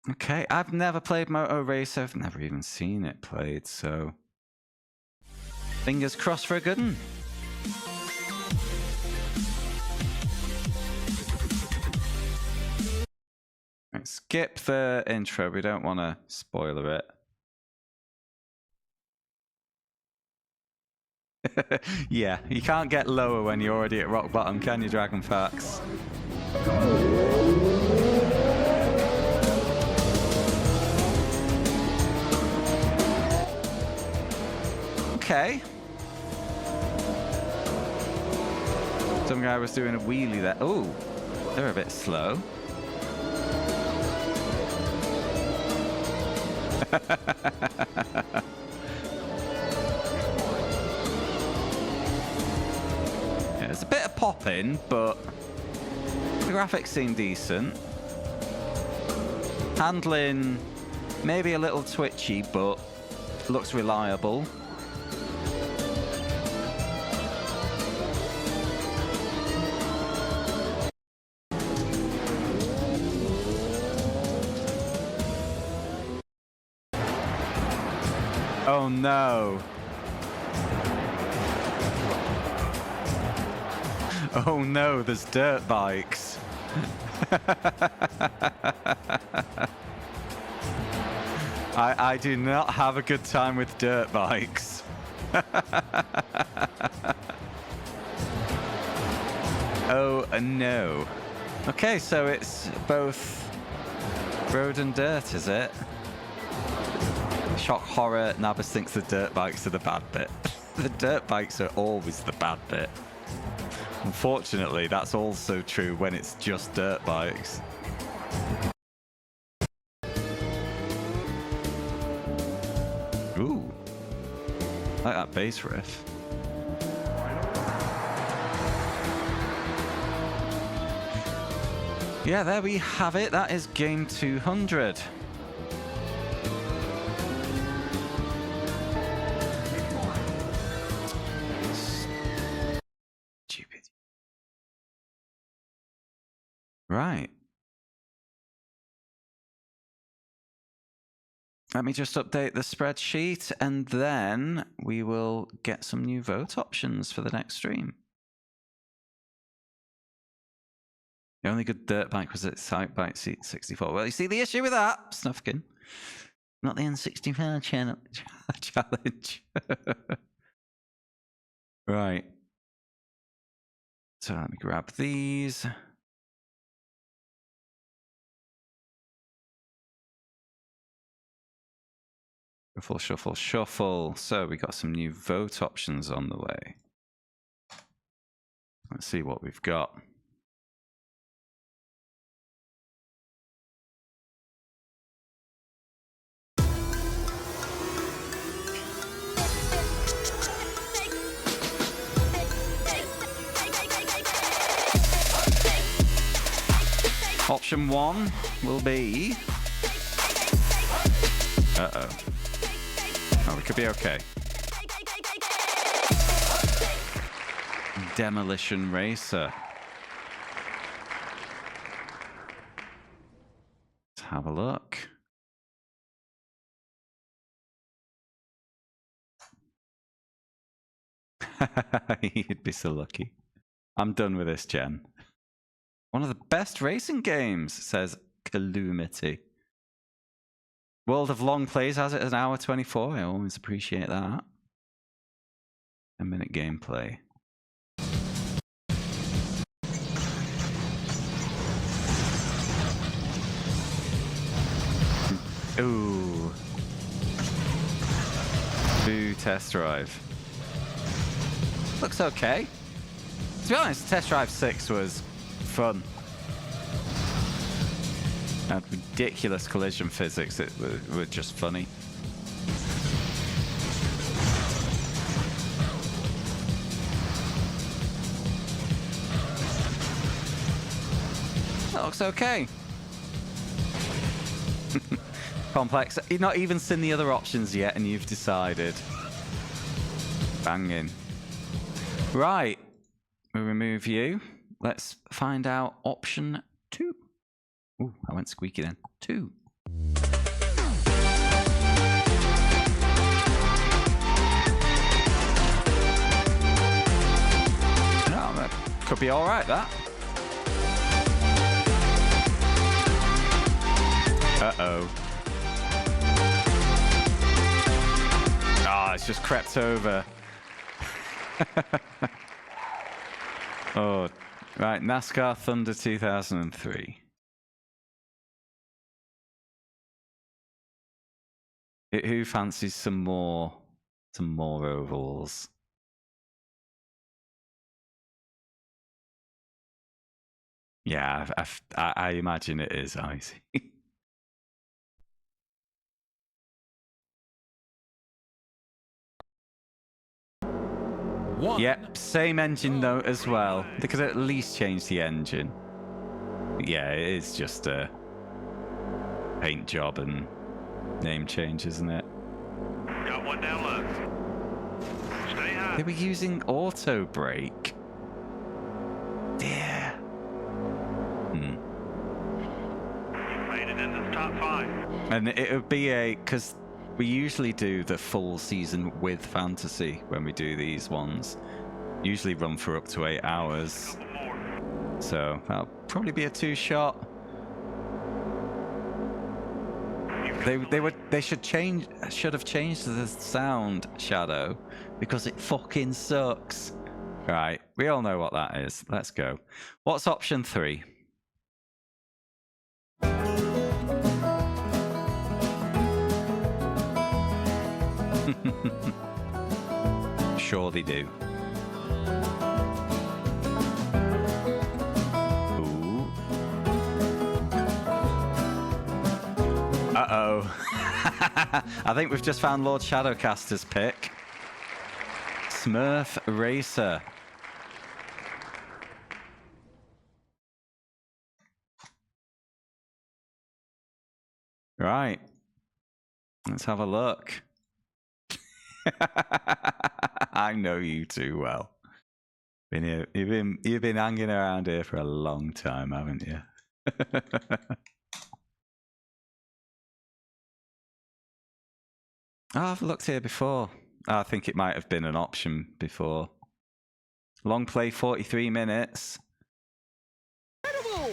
Okay, I've never played Moto Racer. I've never even seen it played, so fingers crossed for a good one. Right, skip the intro. We don't want to spoiler it. Yeah, you can't get lower when you're already at rock bottom, can you, Dragonfax? Okay. Some guy was doing a wheelie there. Oh, they're a bit slow. popping, but the graphics seem decent. Handling maybe a little twitchy, but looks reliable. Oh no. Oh no, there's dirt bikes. I do not have a good time with dirt bikes. Oh no. Okay, so it's both road and dirt, is it? Shock horror, Nabas thinks the dirt bikes are the bad bit. The dirt bikes are always the bad bit. Unfortunately, that's also true when it's just dirt bikes. Ooh. I like that bass riff. Yeah, there we have it. That is game 200. Stupid. Right. Let me just update the spreadsheet and then we will get some new vote options for the next stream. The only good dirt bike was at Site Bike Seat 64. Well, you see the issue with that, Snufkin? Not the N64 challenge. Right. So let me grab these. Shuffle, shuffle, shuffle. So we got some new vote options on the way. Let's see what we've got. Option 1 will be... Uh-oh. Oh, we could be okay. Demolition Racer. Let's have a look. You'd be so lucky. I'm done with this, Jen. One of the best racing games, says Calumity. World of Long Plays has it as an hour 24. I always appreciate that. 10-minute gameplay. Ooh. Boo test drive. Looks okay. To be honest, Test Drive 6 was fun. Had ridiculous collision physics that were just funny. That looks okay. Complex. You've not even seen the other options yet and you've decided. Banging. Right. We remove you. Let's find out option 2. Ooh, I went squeaky then. 2. No, that could be all right, that. Uh-oh. Ah, it's just crept over. Oh, right. NASCAR Thunder 2003. Who fancies some more ovals? Yeah, I imagine it is icy. One. Yep, same engine though as well. They could at least change the engine. Yeah, it is just a paint job and name change, isn't it? Got one down low. Stay high. They were using auto brake. Dear. You made it into the top 5. And it would be because we usually do the full season with fantasy when we do these ones. Usually run for up to 8 hours. Couple more. So that'll probably be a 2-shot. They should have changed the sound, Shadow, because it fucking sucks. Right, we all know what that is. Let's go. What's option 3? Sure they do. Ooh. Uh-oh. I think we've just found Lord Shadowcaster's pick. Smurf Racer. Right. Let's have a look. I know you too well. You've been hanging around here for a long time, haven't you? Oh, I've looked here before. I think it might have been an option before. Long play, 43 minutes. Incredible!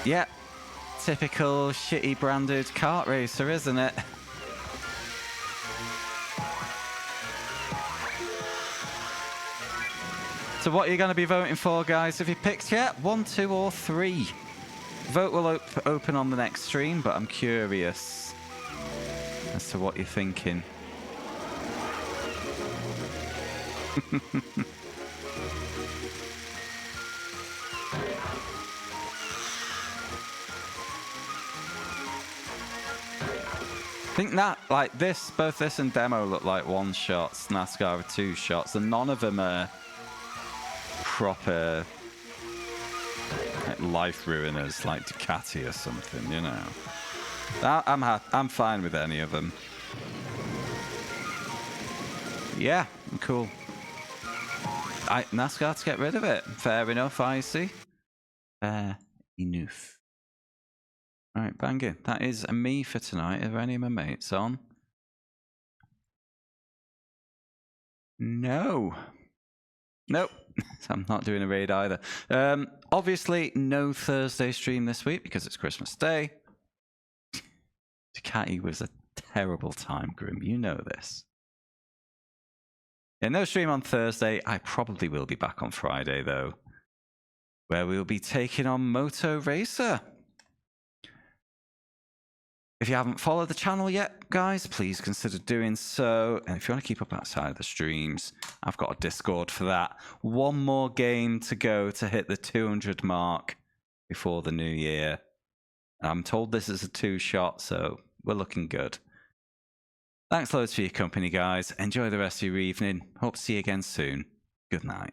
Yep. Typical shitty branded kart racer, isn't it? So what are you going to be voting for, guys? Have you picked yet? 1, 2 or 3? Vote will open on the next stream, but I'm curious as to what you're thinking. I think that, like this, both this and demo look like 1-shots. NASCAR are 2-shots, and none of them are proper like, life ruiners like Ducati or something, you know. I'm fine with any of them. Yeah, I'm cool. NASCAR to get rid of it. Fair enough, I see. Fair enough. Alright, banging. That is me for tonight. Are there any of my mates on? No. Nope. I'm not doing a raid either. Obviously, no Thursday stream this week because it's Christmas Day. Ducati was a terrible time, Grim. You know this. Yeah, no stream on Thursday. I probably will be back on Friday, though, where we'll be taking on Moto Racer. If you haven't followed the channel yet, guys, please consider doing so. And if you want to keep up outside of the streams, I've got a Discord for that. One more game to go to hit the 200 mark before the new year. I'm told this is a 2-shot, so we're looking good. Thanks loads for your company, guys. Enjoy the rest of your evening. Hope to see you again soon. Good night.